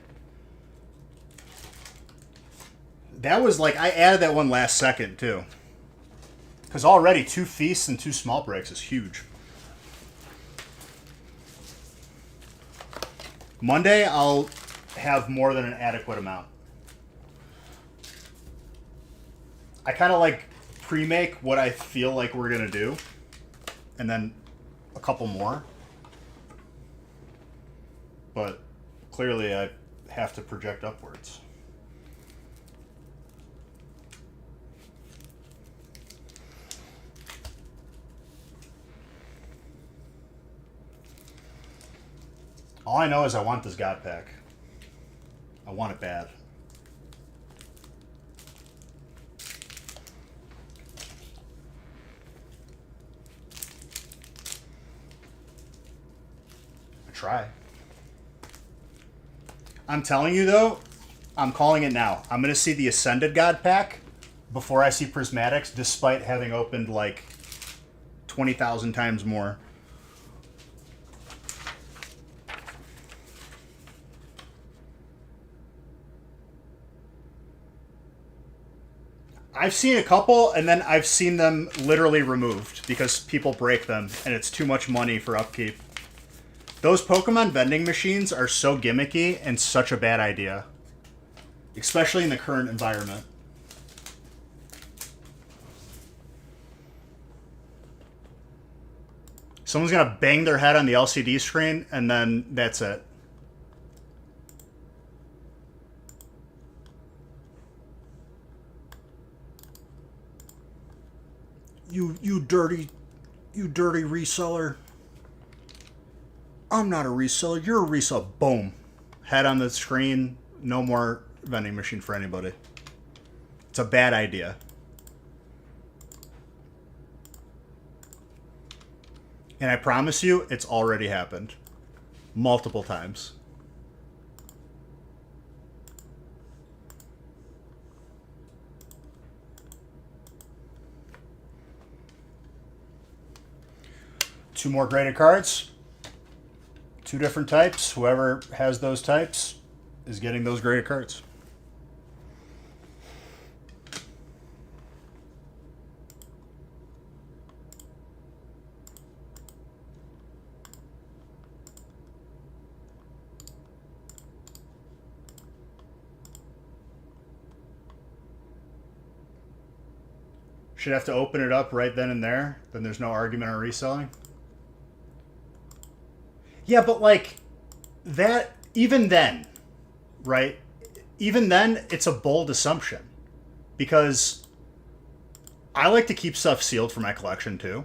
That was like, I added that one last second, too. Because already 2 feasts and 2 small breaks is huge. Monday, I'll have more than an adequate amount. I kind of like pre-make what I feel like we're going to do. And then a couple more. But clearly I have to project upwards. All I know is I want this God Pack. I want it bad. I try. I'm telling you, though, I'm calling it now. I'm going to see the Ascended God Pack before I see Prismatics, despite having opened, like, 20,000 times more. I've seen a couple, and then I've seen them literally removed because people break them, and it's too much money for upkeep. Those Pokemon vending machines are so gimmicky and such a bad idea, especially in the current environment. Someone's gonna bang their head on the LCD screen, and then that's it. You dirty reseller. I'm not a reseller. You're a reseller. Boom. Head on the screen. No more vending machine for anybody. It's a bad idea. And I promise you, it's already happened. Multiple times. Two more graded cards. Two different types. Whoever has those types is getting those graded cards. Should have to open it up right then and there. Then there's no argument on reselling. Yeah, but like that, even then, right? Even then, it's a bold assumption because I like to keep stuff sealed for my collection too.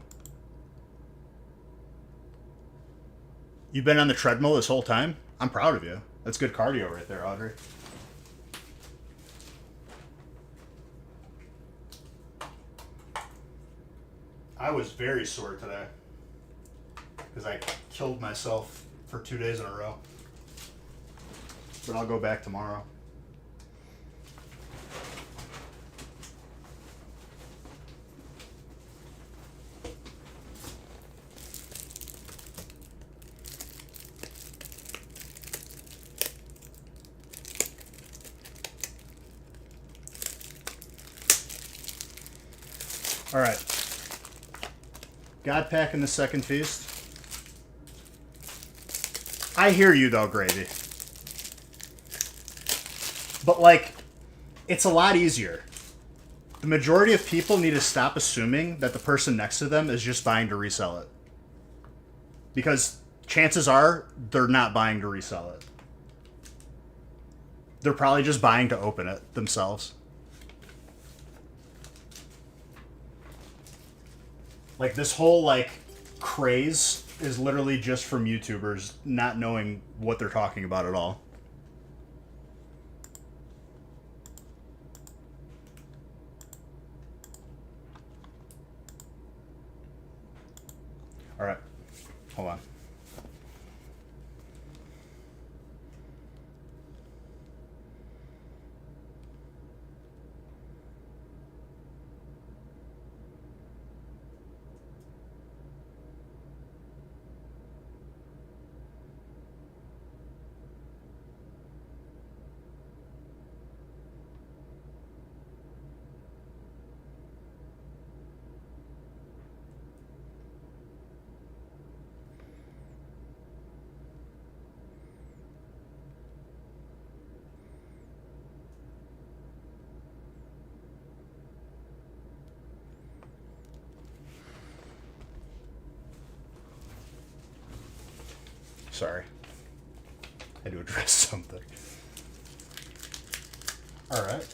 You've been on the treadmill this whole time? I'm proud of you. That's good cardio right there, Audrey. I was very sore today because I killed myself for 2 days in a row. But I'll go back tomorrow. All right. God Pack in the second feast. I hear you though, Gravy. But like, it's a lot easier. The majority of people need to stop assuming that the person next to them is just buying to resell it. Because chances are they're not buying to resell it. They're probably just buying to open it themselves. Like this whole like craze is literally just from YouTubers not knowing what they're talking about at all. All right, hold on. Sorry. I had to address something. All right.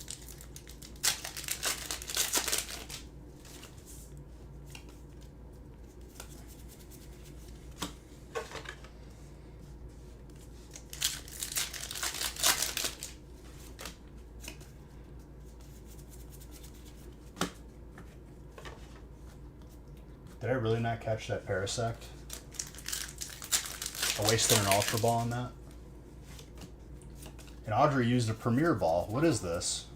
Did I really not catch that Parasect? I wasted an Ultra Ball on that. And Audrey used a Premier Ball. What is this?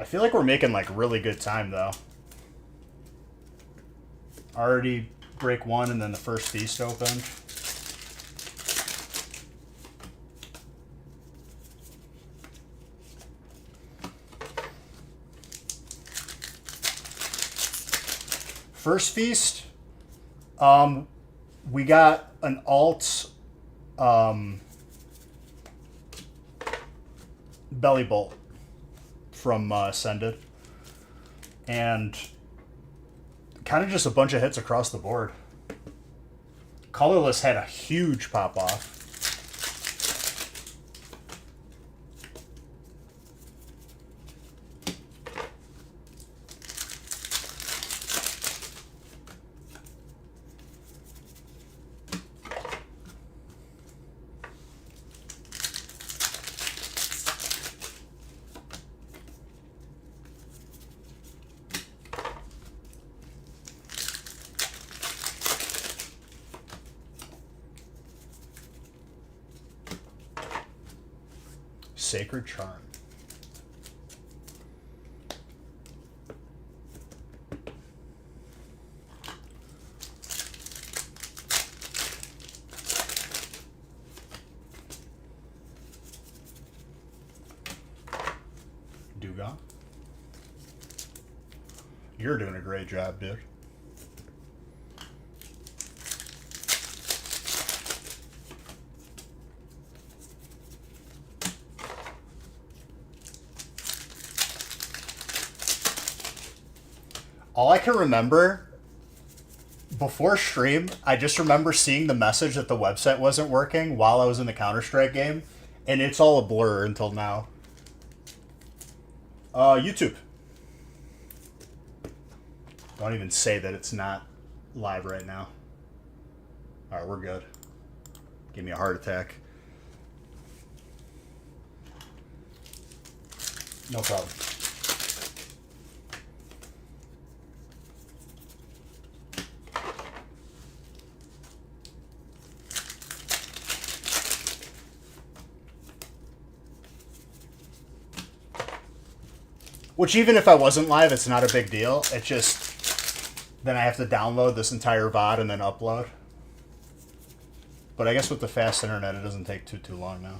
feel like we're making like really good time though. Already break one and then the first feast opened. First feast, we got an alt belly bolt from Ascended. And kind of just a bunch of hits across the board. Colorless had a huge pop off. Sacred Charm. Dugong. You're doing a great job, dude. All I can remember before stream, I just remember seeing the message that the website wasn't working while I was in the Counter-Strike game, and it's all a blur until now. YouTube. Don't even say that it's not live right now. Alright, we're good. Give me a heart attack. No problem. Which, even if I wasn't live, it's not a big deal. It just... then I have to download this entire VOD and then upload. But I guess with the fast internet, it doesn't take too long now.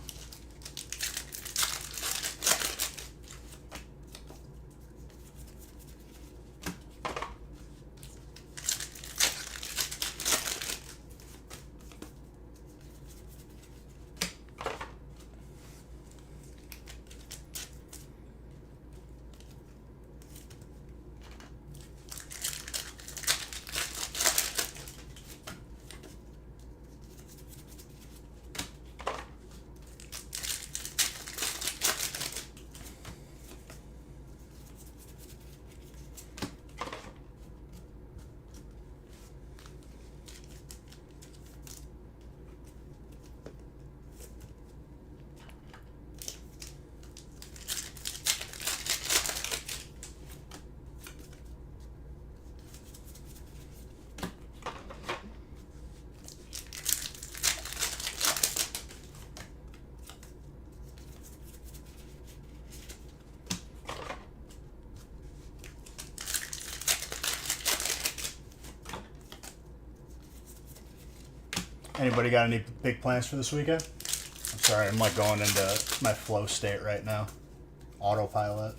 Anybody got any big plans for this weekend? I'm sorry, I'm like going into my flow state right now. Autopilot.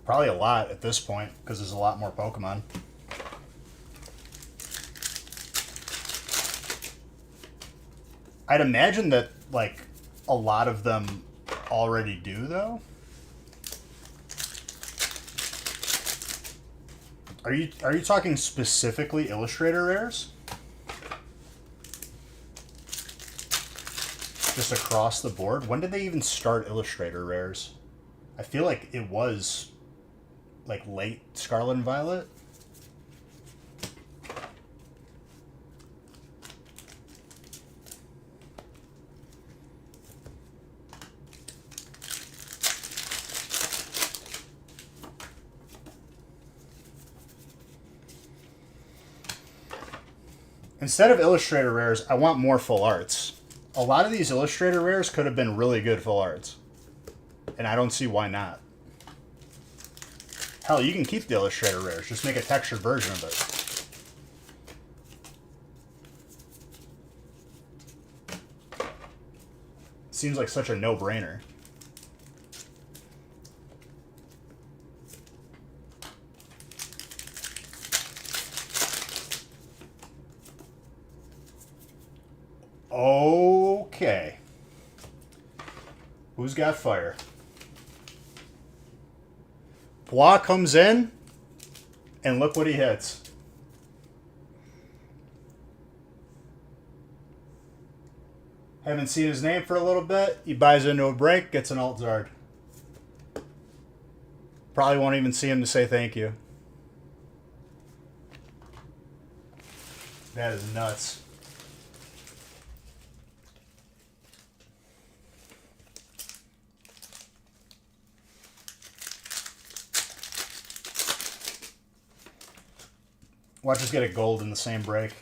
Probably a lot at this point, because there's a lot more Pokemon. I'd imagine that, like, a lot of them already do, though. Are you talking specifically Illustrator rares? Just across the board? When did they even start Illustrator rares? I feel like it was... like late Scarlet and Violet? Instead of Illustrator rares, I want more full arts. A lot of these Illustrator rares could have been really good full arts. And I don't see why not. Hell, you can keep the Illustrator rares. Just make a textured version of it. Seems like such a no-brainer. Okay. Who's got fire? Pua comes in, and look what he hits. Haven't seen his name for a little bit. He buys into a break, gets an alt Zard. Probably won't even see him to say thank you. That is nuts. Watch us get a gold in the same break.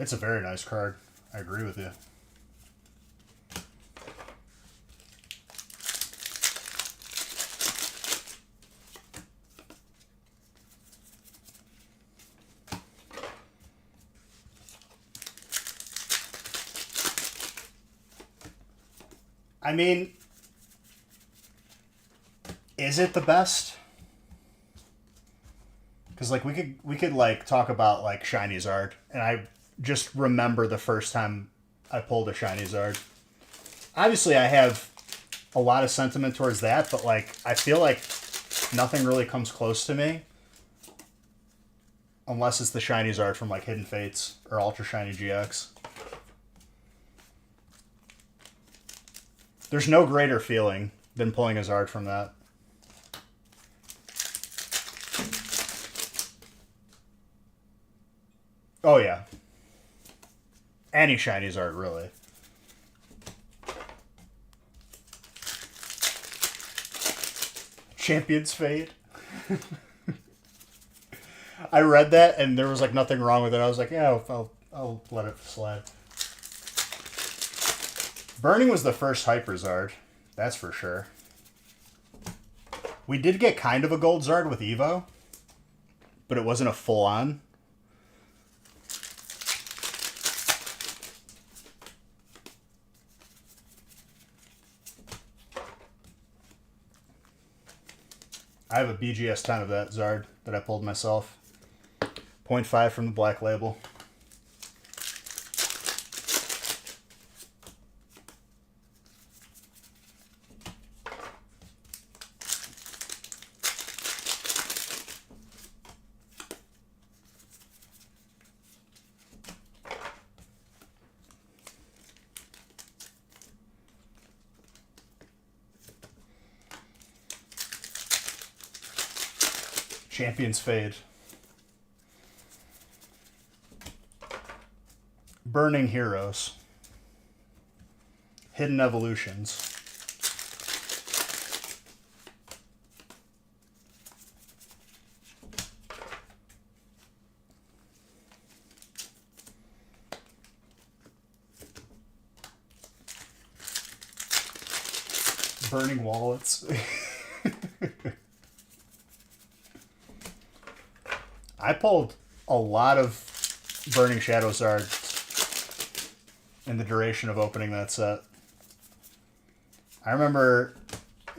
It's a very nice card. I agree with you. I mean, is it the best? Because like we could like talk about like Shiny Zard, and I just remember the first time I pulled a Shiny Zard. Obviously, I have a lot of sentiment towards that, but like I feel like nothing really comes close to me unless it's the Shiny Zard from like Hidden Fates or Ultra Shiny GX. There's no greater feeling than pulling a Zard from that. Oh yeah. Any Shiny Zard, really. Champion's Fate. I read that and there was like nothing wrong with it. I was like, yeah, I'll let it slide. Burning was the first Hyper Zard. That's for sure. We did get kind of a Gold Zard with Evo, but it wasn't a full-on. I have a BGS 10 of that Zard that I pulled myself. 0.5 from the Black Label. Champion's Fade. Burning Heroes. Hidden Evolutions. Burning Wallets. I pulled a lot of Burning Shadow Zards in the duration of opening that set. I remember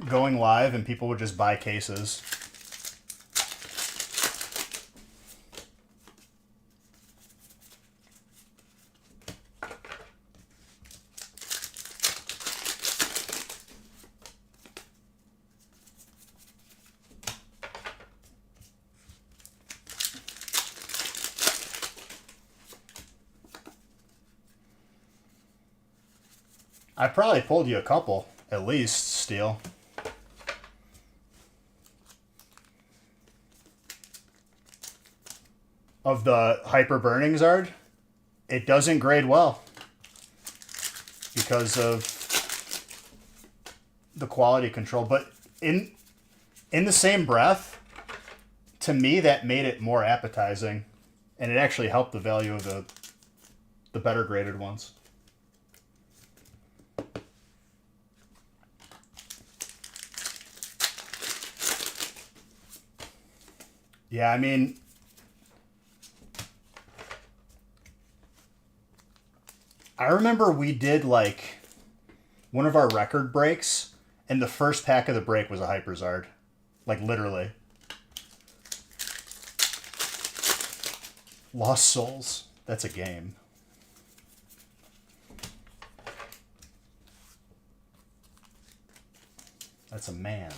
going live and people would just buy cases. I probably pulled you a couple, at least, Steel. Of the Hyper Burning Zard, it doesn't grade well because of the quality control. But in the same breath, to me, that made it more appetizing, and it actually helped the value of the better graded ones. Yeah, I mean, I remember we did like one of our record breaks, and the first pack of the break was a Hyperzard. Like, literally. Lost Souls. That's a game. That's a man.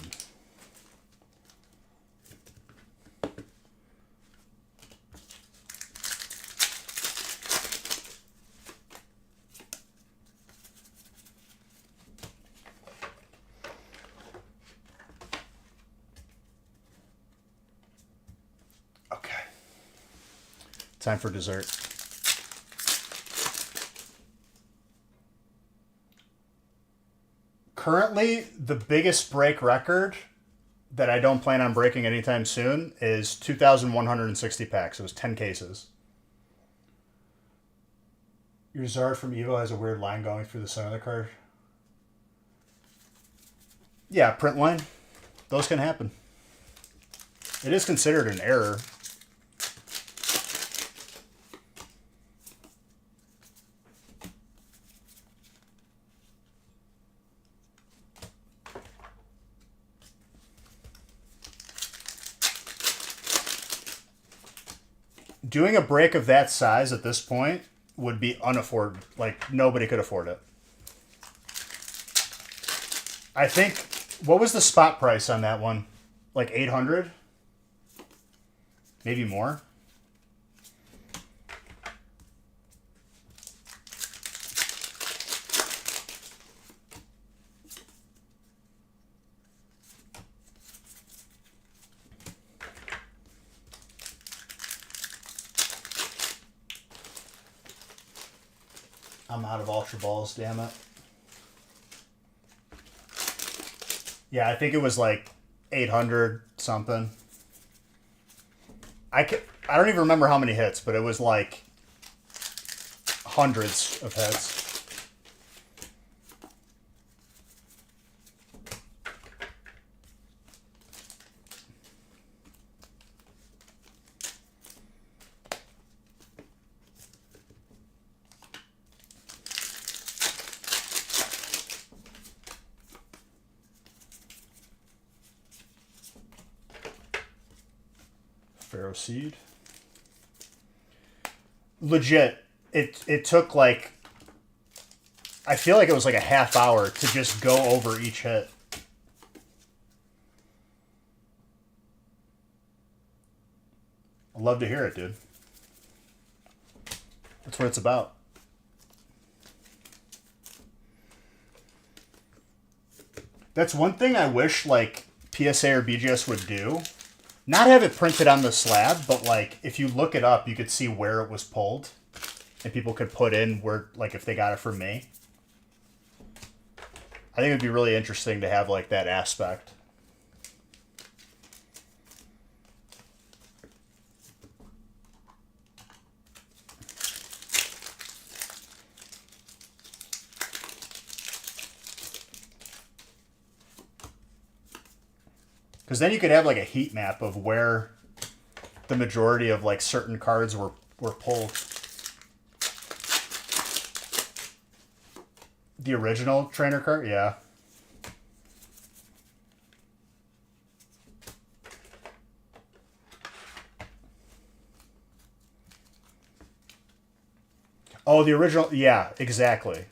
Time for dessert. Currently, the biggest break record that I don't plan on breaking anytime soon is 2,160 packs. It was 10 cases. Your Zard from Evo has a weird line going through the center of the card. Yeah, print line. Those can happen. It is considered an error. Doing a break of that size at this point would be unaffordable. Like, nobody could afford it. I think, what was the spot price on that one? Like 800? Maybe more? I'm out of Ultra Balls, damn it. Yeah, I think it was like 800 something. I don't even remember how many hits, but it was like hundreds of hits. Pharaoh Seed. Legit, it took like, I feel like it was like a half hour to just go over each hit. I'd love to hear it, dude. That's what it's about. That's one thing I wish like PSA or BGS would do. Not have it printed on the slab, but like if you look it up, you could see where it was pulled, and people could put in where, like, if they got it from me. I think it'd be really interesting to have like that aspect. Because then you could have like a heat map of where the majority of like certain cards were pulled. The original trainer card, yeah. Oh, the original, yeah, exactly.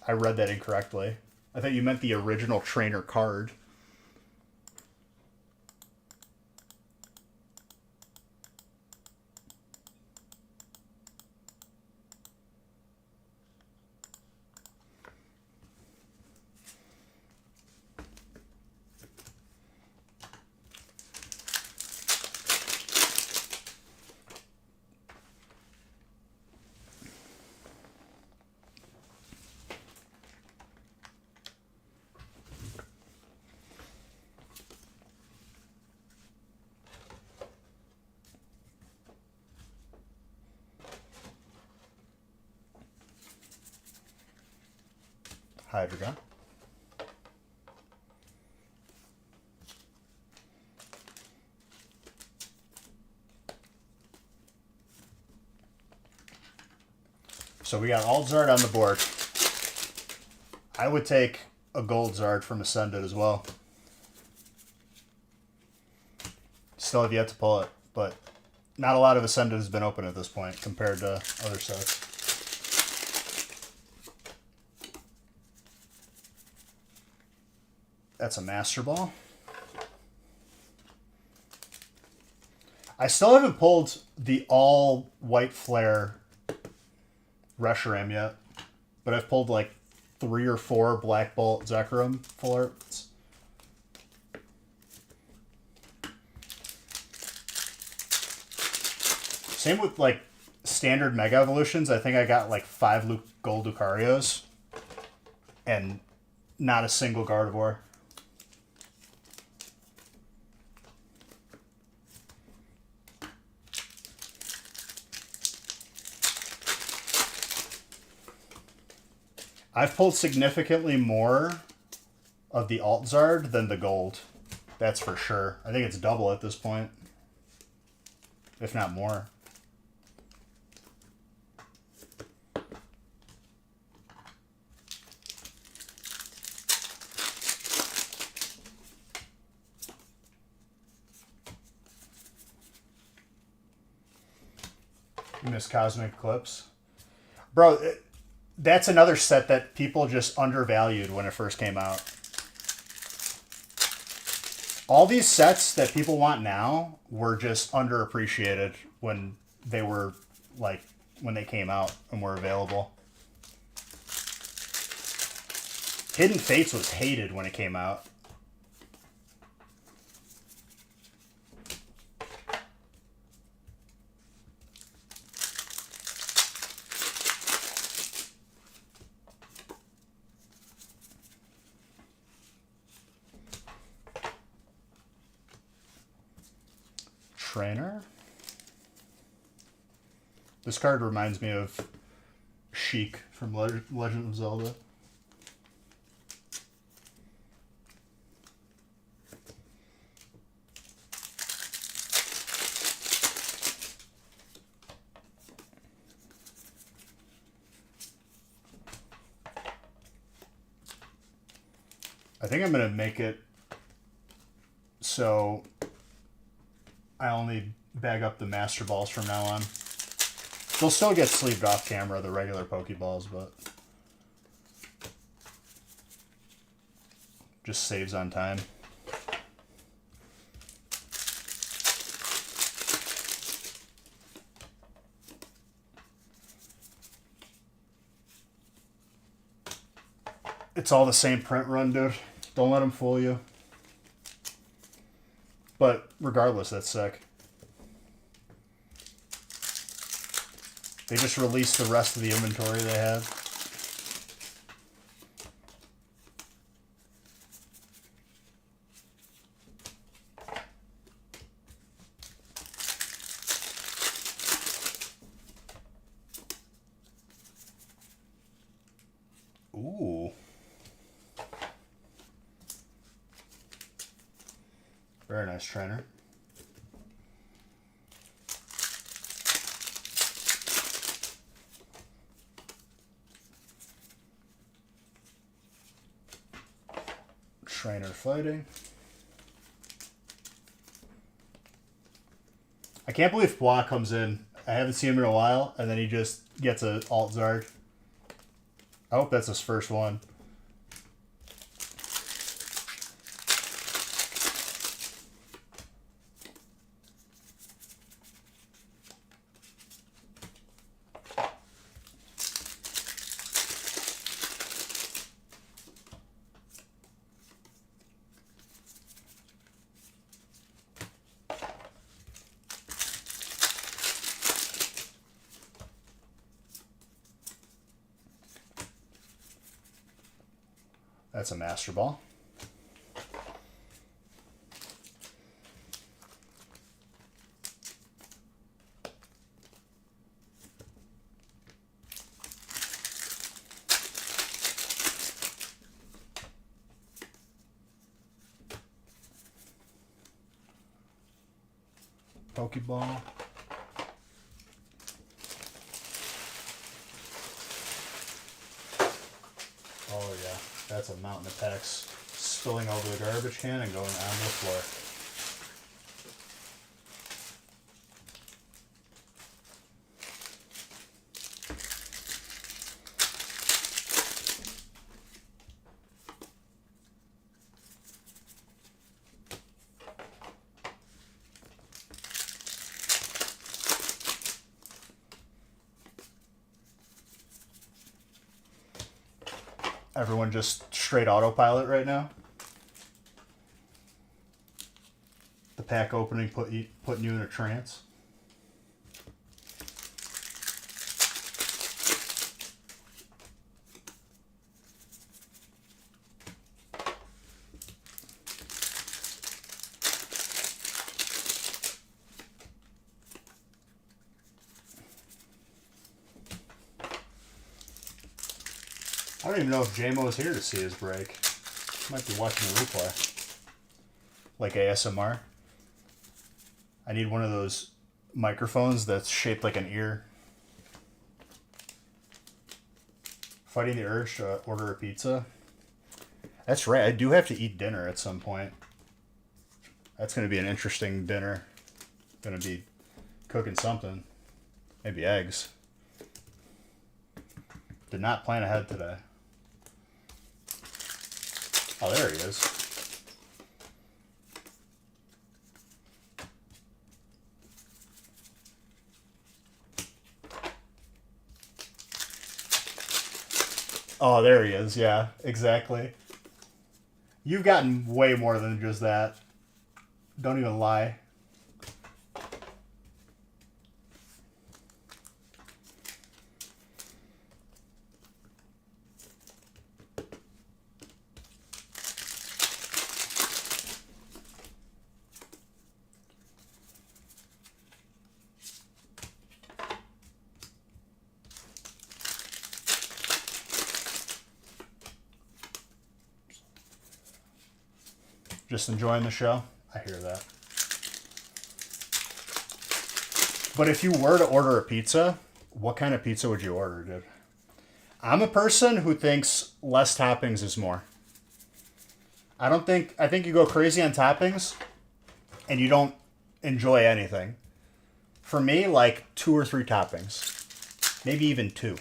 I read that incorrectly. I thought you meant the original trainer card. Hydreigon. So we got Alt Zard on the board. I would take a Gold Zard from Ascended as well. Still have yet to pull it, but not a lot of Ascended has been open at this point compared to other sets. That's a Master Ball. I still haven't pulled the all white flare Reshiram yet, but I've pulled like 3 or 4 Black Bolt Zekrom full arts. Same with like standard Mega Evolutions. I think I got like 5 gold Lucarios and not a single Gardevoir. I've pulled significantly more of the Alt Zard than the gold. That's for sure. I think it's double at this point, if not more. Miss Cosmic Eclipse. Bro, that's another set that people just undervalued when it first came out. All these sets that people want now were just underappreciated when they were like when they came out and were available. Hidden Fates was hated when it came out. Trainer. This card reminds me of Sheik from Legend of Zelda. I think I'm going to make it so I only bag up the Master Balls from now on. They'll still get sleeved off camera, the regular Pokeballs, but just saves on time. It's all the same print run, dude. Don't let them fool you. But regardless, that's sick. They just released the rest of the inventory they had. Ooh. Very nice trainer. Trainer fighting. I can't believe Pwa comes in. I haven't seen him in a while, and then he just gets an Alt Zard. I hope that's his first one. That's a Master Ball. Pokeball. Oh yeah, that's a mountain of packs spilling over the garbage can and going on the floor. Everyone just straight autopilot right now. The pack opening putting you in a trance. I don't even know if J-Mo's here to see his break. Might be watching the replay. Like ASMR. I need one of those microphones that's shaped like an ear. Fighting the urge to order a pizza. That's right, I do have to eat dinner at some point. That's going to be an interesting dinner. Going to be cooking something. Maybe eggs. Did not plan ahead today. Oh, there he is. Oh, there he is. Yeah, exactly. You've gotten way more than just that. Don't even lie. Just enjoying the show? I hear that. But if you were to order a pizza, what kind of pizza would you order, dude? I'm a person who thinks less toppings is more. I think you go crazy on toppings and you don't enjoy anything. For me, like 2 or 3 toppings. Maybe even 2.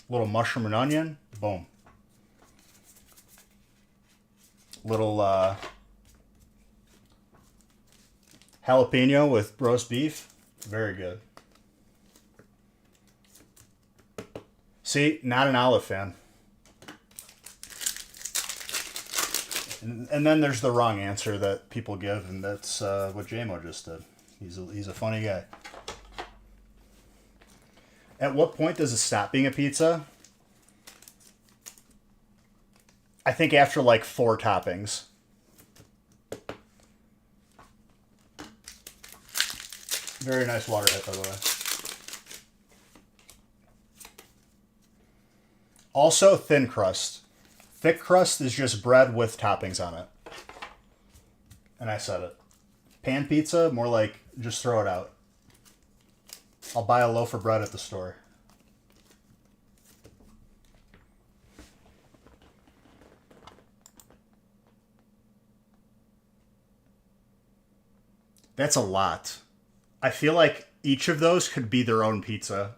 A little mushroom and onion, boom. Little jalapeno with roast beef. Very good. See, not an olive fan. And then there's the wrong answer that people give, and that's what J-Mo just did. He's a funny guy. At what point does it stop being a pizza? I think after like 4 toppings. Very nice water hit, by the way. Also, thin crust. Thick crust is just bread with toppings on it. And I said it. Pan pizza, more like just throw it out. I'll buy a loaf of bread at the store. That's a lot. I feel like each of those could be their own pizza.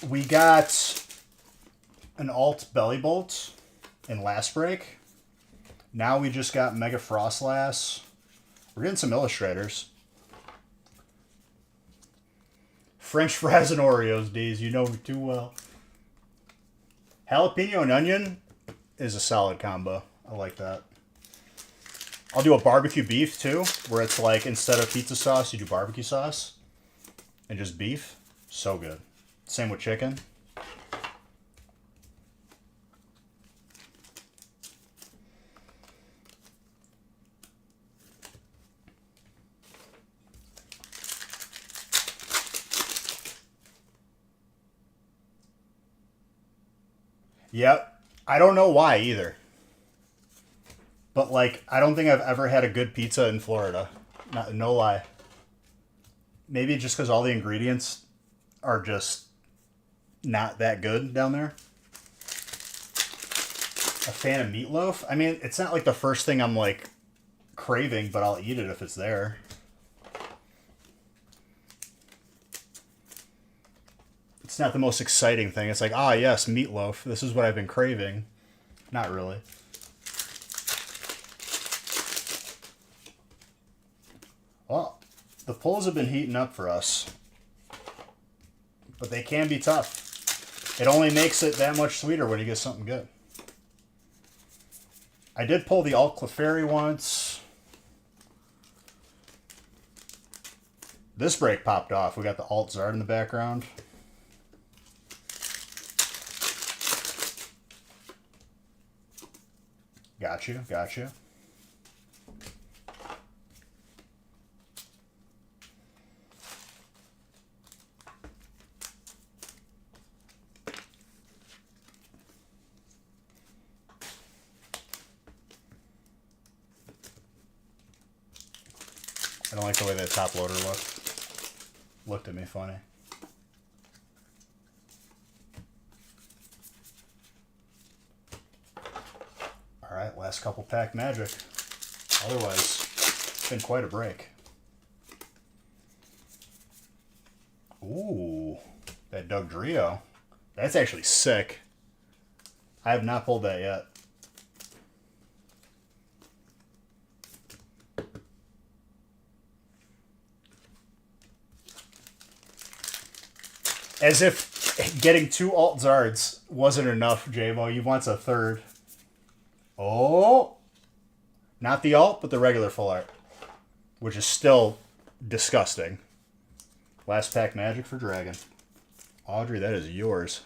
We got an alt belly bolt in last break. Now we just got Mega Frostlass. We're getting some illustrators. French fries and Oreos, D's. You know me too well. Jalapeno and onion is a solid combo. I like that. I'll do a barbecue beef too, where it's like instead of pizza sauce, you do barbecue sauce and just beef. So good. Same with chicken. Yep. I don't know why either. But, like, I don't think I've ever had a good pizza in Florida. No lie. Maybe just because all the ingredients are just not that good down there. A fan of meatloaf? I mean, it's not like the first thing I'm, like, craving, but I'll eat it if it's there. It's not the most exciting thing. It's like, ah, yes, meatloaf. This is what I've been craving. Not really. Well, the pulls have been heating up for us. But they can be tough. It only makes it that much sweeter when you get something good. I did pull the Alt Clefairy once. This break popped off. We got the Alt Zard in the background. Got you, got you. I don't like the way that top loader looked at me funny. All right, last couple pack magic. Otherwise, it's been quite a break. Ooh, that Doug Drio. That's actually sick. I have not pulled that yet. As if getting 2 Alt Zards wasn't enough, J-Mo. You want a third. Oh! Not the Alt, but the regular full art. Which is still disgusting. Last pack magic for Dragon. Audrey, that is yours.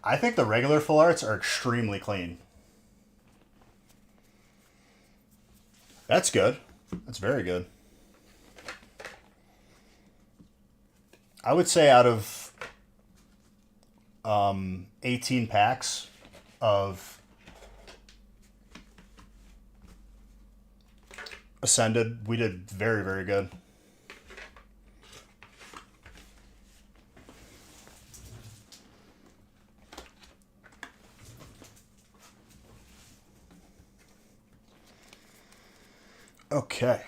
I think the regular full arts are extremely clean. That's good. That's very good. I would say out of 18 packs of Ascended, we did very, very good. Okay.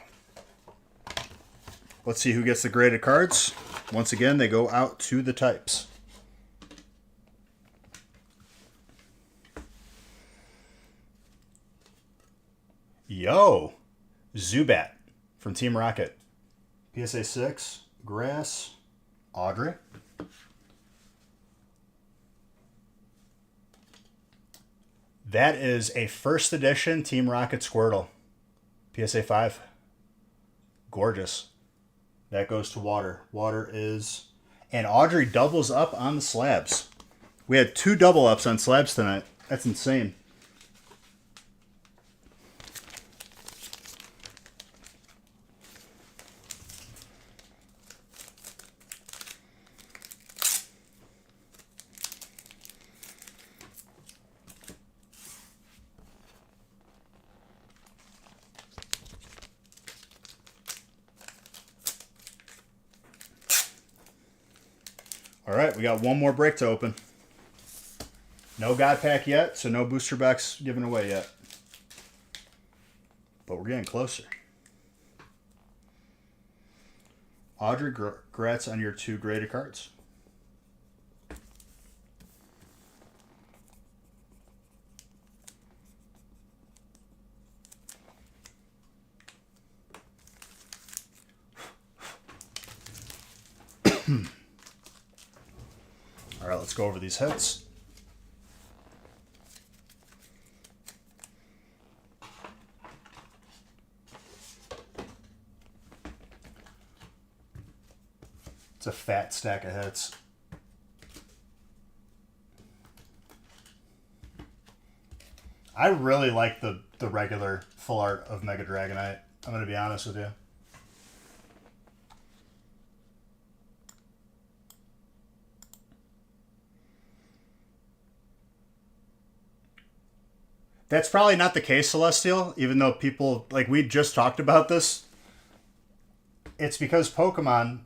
Let's see who gets the graded cards. Once again, they go out to the types. Yo! Zubat from Team Rocket. PSA 6, Grass, Audrey. That is a first edition Team Rocket Squirtle. PSA 5. Gorgeous. That goes to Water. Water is... And Audrey doubles up on the slabs. We had 2 double ups on slabs tonight. That's insane. All right, we got one more break to open. No God Pack yet, so no booster box given away yet. But we're getting closer. Audrey, congrats on your 2 graded cards. All right, let's go over these hits. It's a fat stack of hits. I really like the regular full art of Mega Dragonite. I'm going to be honest with you. That's probably not the case, Celestial, even though people, like, we just talked about this. It's because Pokemon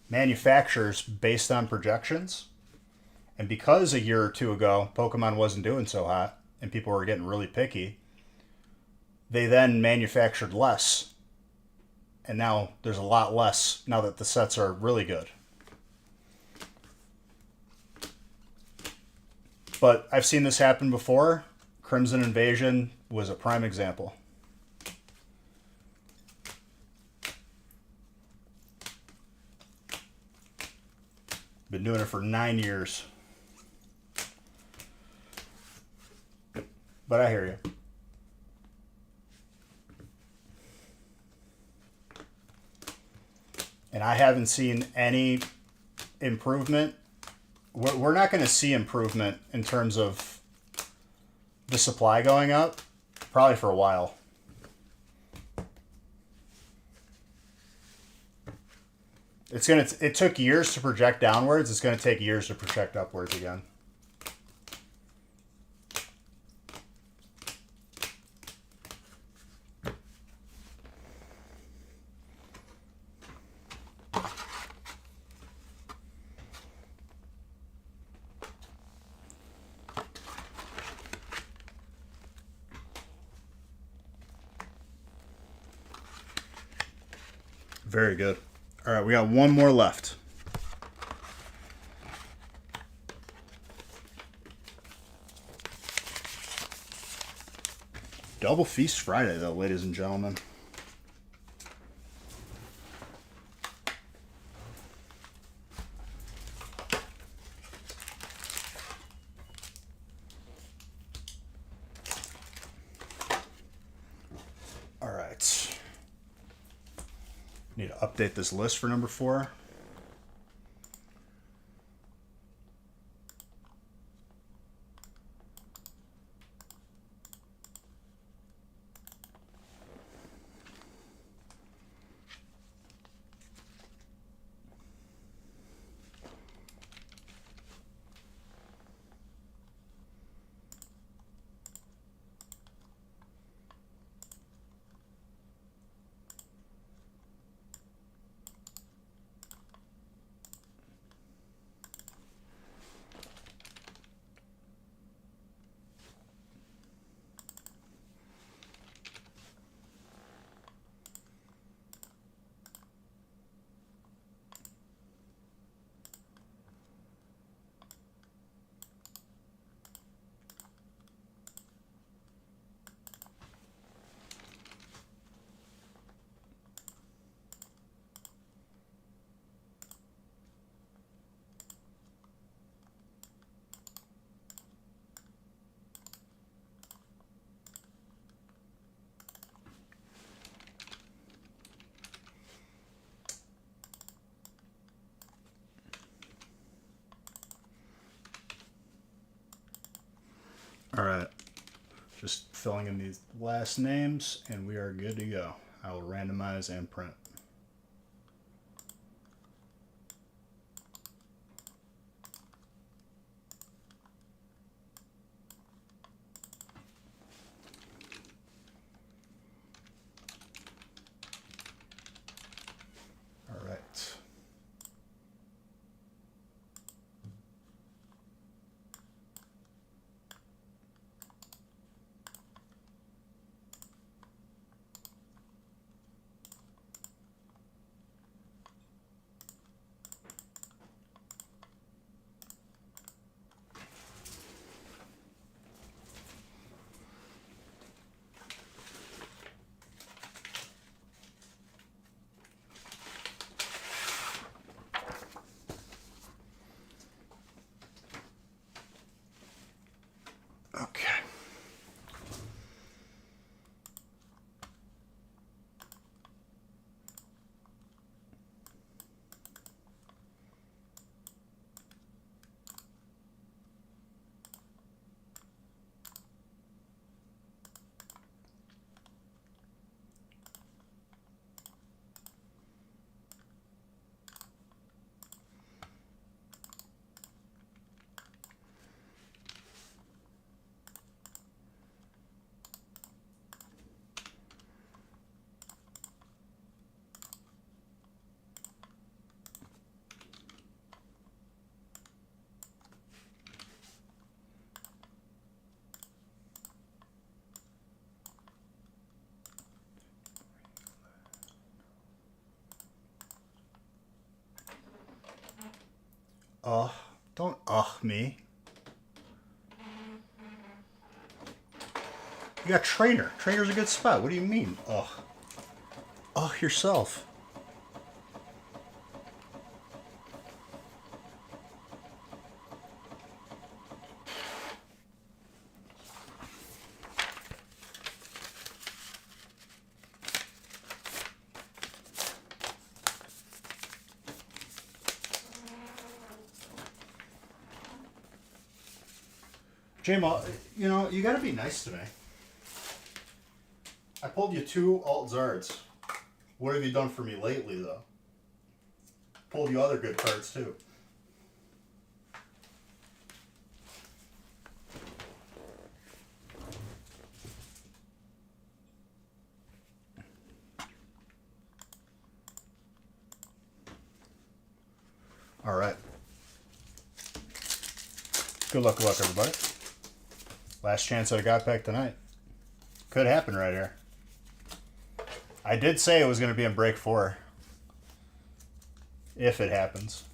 manufactures based on projections. And because a year or two ago, Pokemon wasn't doing so hot and people were getting really picky, they then manufactured less. And now there's a lot less now that the sets are really good. But I've seen this happen before. Crimson Invasion was a prime example. Been doing it for 9 years. But I hear you. And I haven't seen any improvement. We're not going to see improvement in terms of the supply going up probably for a while. It took years to project downwards. It's going to take years to project upwards again. Very good. All right, we got one more left. Double Feast Friday, though, ladies and gentlemen. All right. Need to update this list for number 4. All right. Just filling in these last names, and we are good to go. I will randomize and print. All right. Don't me. You got trainer. Trainer's a good spot. What do you mean? Yourself. J-Mal, you know, you gotta be nice to me. I pulled you 2 alt Zards. What have you done for me lately, though? Pulled you other good cards, too. All right. Good luck, everybody. Last chance at a got pack tonight. Could happen right here. I did say it was going to be in break 4. If it happens.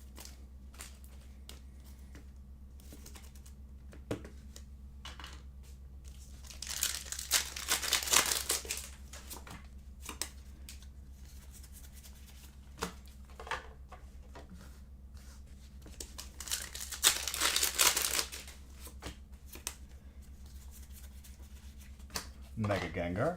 Mega Gengar.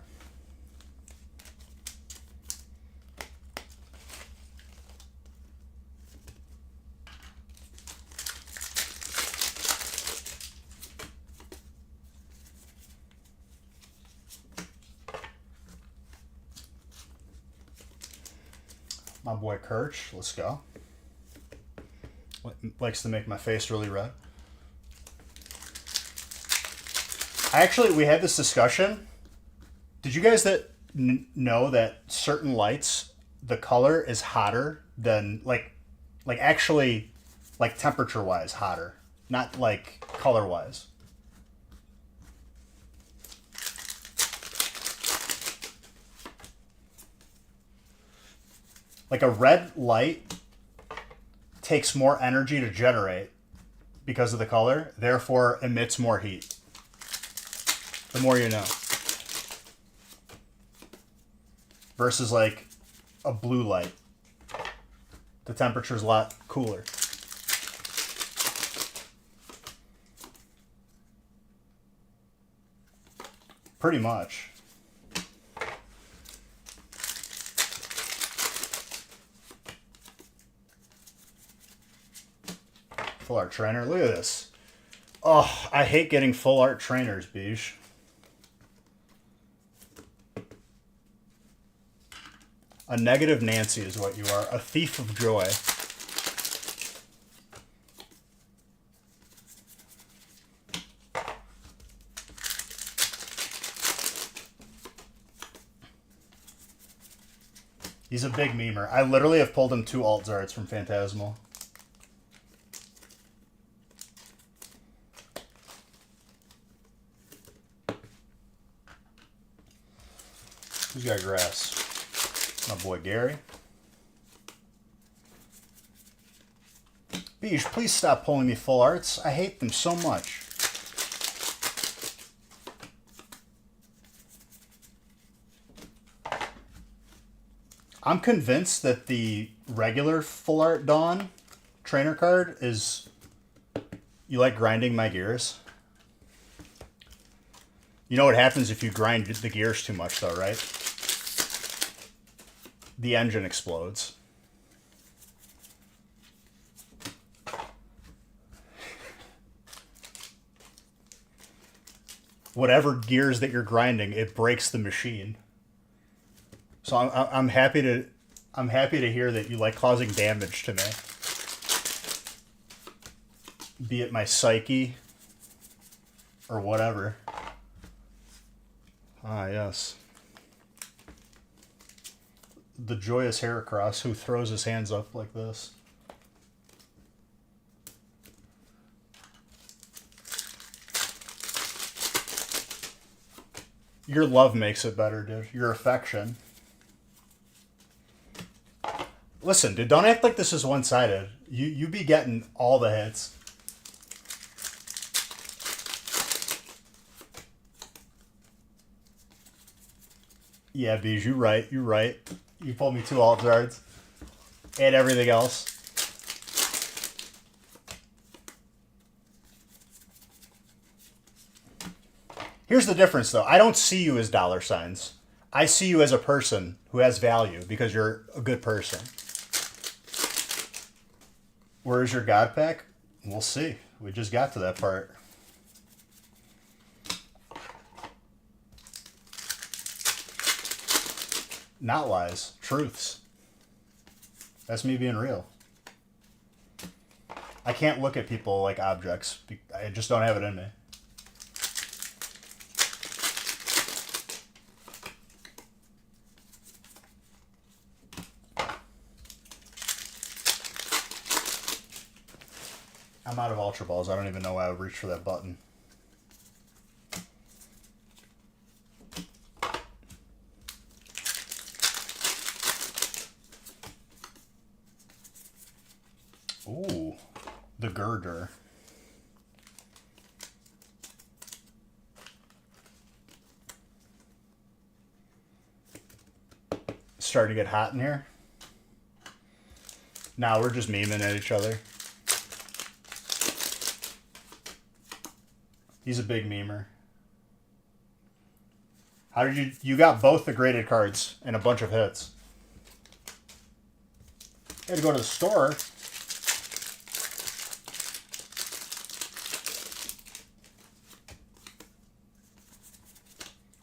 My boy Kirch, let's go. Likes to make my face really red. We had this discussion. Did you guys know that certain lights, the color is hotter than, like actually, like temperature-wise hotter, not like color-wise? Like a red light takes more energy to generate because of the color, therefore emits more heat. The more you know. Versus like a blue light. The temperature's a lot cooler. Pretty much. Full art trainer. Look at this. Oh, I hate getting full art trainers, Beige. A negative Nancy is what you are. A thief of joy. He's a big memer. I literally have pulled him 2 alt Zards from Phantasmal. Who's got grass? My boy Gary. Beige, please stop pulling me full arts. I hate them so much. I'm convinced that the regular full art Dawn trainer card is... You like grinding my gears? You know what happens if you grind the gears too much, though, right? The engine explodes. Whatever gears that you're grinding, it breaks the machine. So I'm happy to hear that you like causing damage to me. Be it my psyche or whatever. Ah, yes. The joyous Heracross who throws his hands up like this. Your love makes it better, dude. Your affection. Listen, dude, don't act like this is one-sided. You be getting all the hits. Yeah, Beej, you're right. You're right. You pulled me 2 alt cards. And everything else. Here's the difference, though. I don't see you as dollar signs. I see you as a person who has value because you're a good person. Where's your God pack? We'll see. We just got to that part. Not lies. Truths. That's me being real. I can't look at people like objects. I just don't have it in me. I'm out of Ultra Balls. I don't even know why I would reach for that button. Ooh, the girder. Starting to get hot in here. Now we're just memeing at each other. He's a big memer. How did you got both the graded cards and a bunch of hits. You had to go to the store.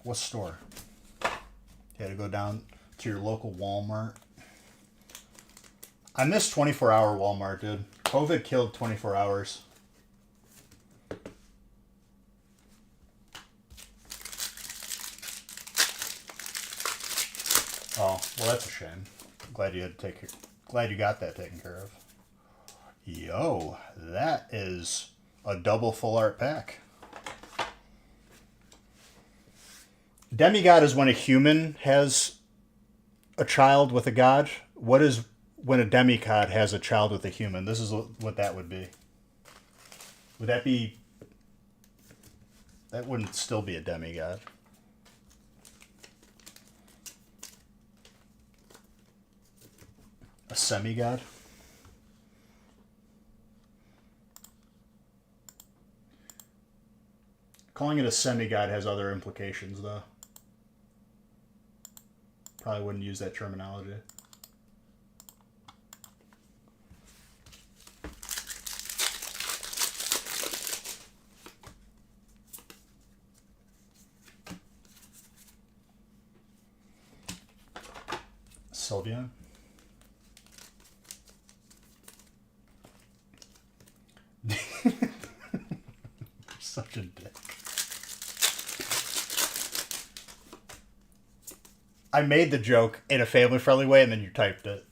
What store? You had to go down to your local Walmart. I miss 24-hour Walmart, dude. COVID killed 24 hours. Oh, well, that's a shame. Glad you got that taken care of. Yo, that is a double full art pack. Demigod is when a human has a child with a god. What is when a demigod has a child with a human? This is what that would be. Would that be... That wouldn't still be a demigod. A semigod? Calling it a semigod has other implications, though. Probably wouldn't use that terminology. Sylveon. Such a dick. I made the joke in a family-friendly way, and then you typed it.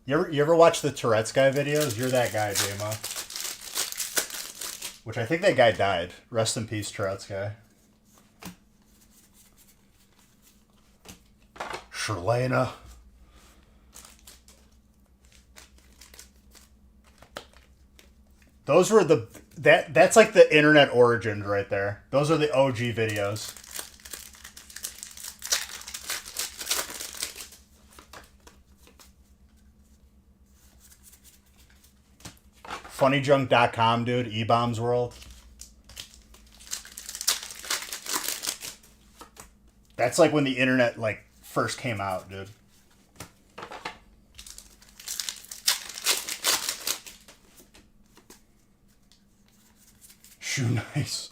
You ever watch the Tourette's guy videos? You're that guy, J-Mo. Which I think that guy died. Rest in peace, Tourette's guy. Sherlana. Those were that's like the internet origins right there. Those are the OG videos. Funnyjunk.com, dude. E-Bombs World. That's like when the internet like first came out, dude. Shoe nice.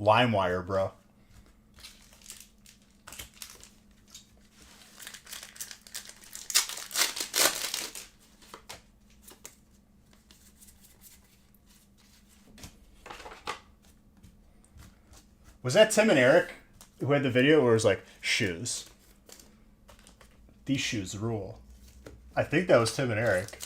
LimeWire, bro. Was that Tim and Eric who had the video where it was like, shoes? These shoes rule. I think that was Tim and Eric.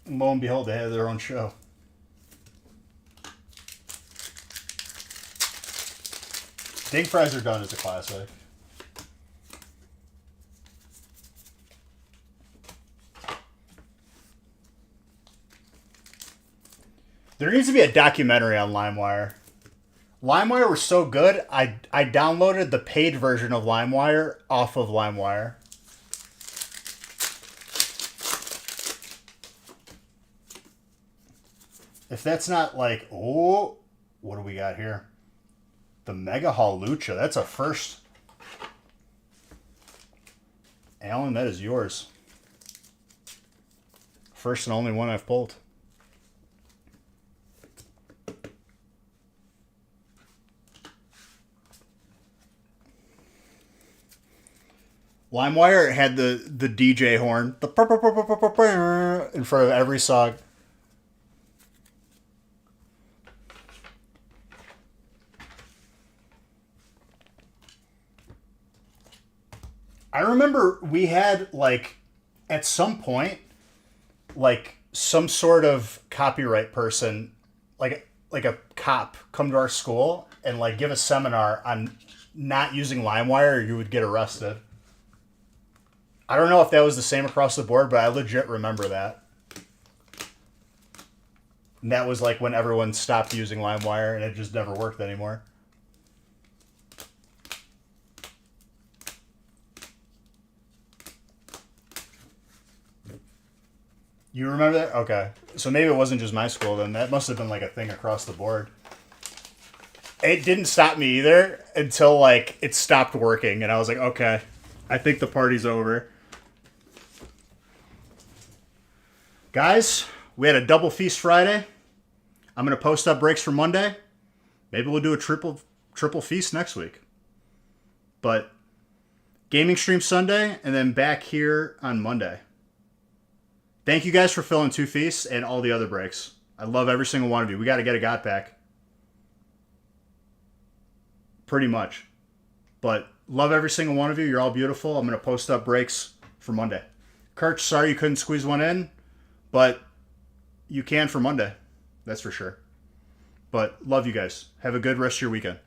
lo and behold, they had their own show. Ding Fries Are Done is a classic. There needs to be a documentary on LimeWire. LimeWire was so good, I downloaded the paid version of LimeWire off of LimeWire. If that's not like, oh, what do we got here? The Mega Hall Lucha. That's a first. Alan, that is yours. First and only one I've pulled. LimeWire had the DJ horn, the in front of every song. I remember we had, like, at some point, like, some sort of copyright person, like a cop, come to our school and, like, give a seminar on not using LimeWire or you would get arrested. I don't know if that was the same across the board, but I legit remember that. And that was, like, when everyone stopped using LimeWire and it just never worked anymore. You remember that? Okay. So maybe it wasn't just my school then. That must have been like a thing across the board. It didn't stop me either until like it stopped working and I was like, okay, I think the party's over. Guys, we had a double feast Friday. I'm going to post up breaks for Monday. Maybe we'll do a triple feast next week. But gaming stream Sunday and then back here on Monday. Thank you guys for filling 2 feasts and all the other breaks. I love every single one of you. We got to get a got back. Pretty much. But love every single one of you. You're all beautiful. I'm going to post up breaks for Monday. Kirch, sorry you couldn't squeeze one in, but you can for Monday. That's for sure. But love you guys. Have a good rest of your weekend.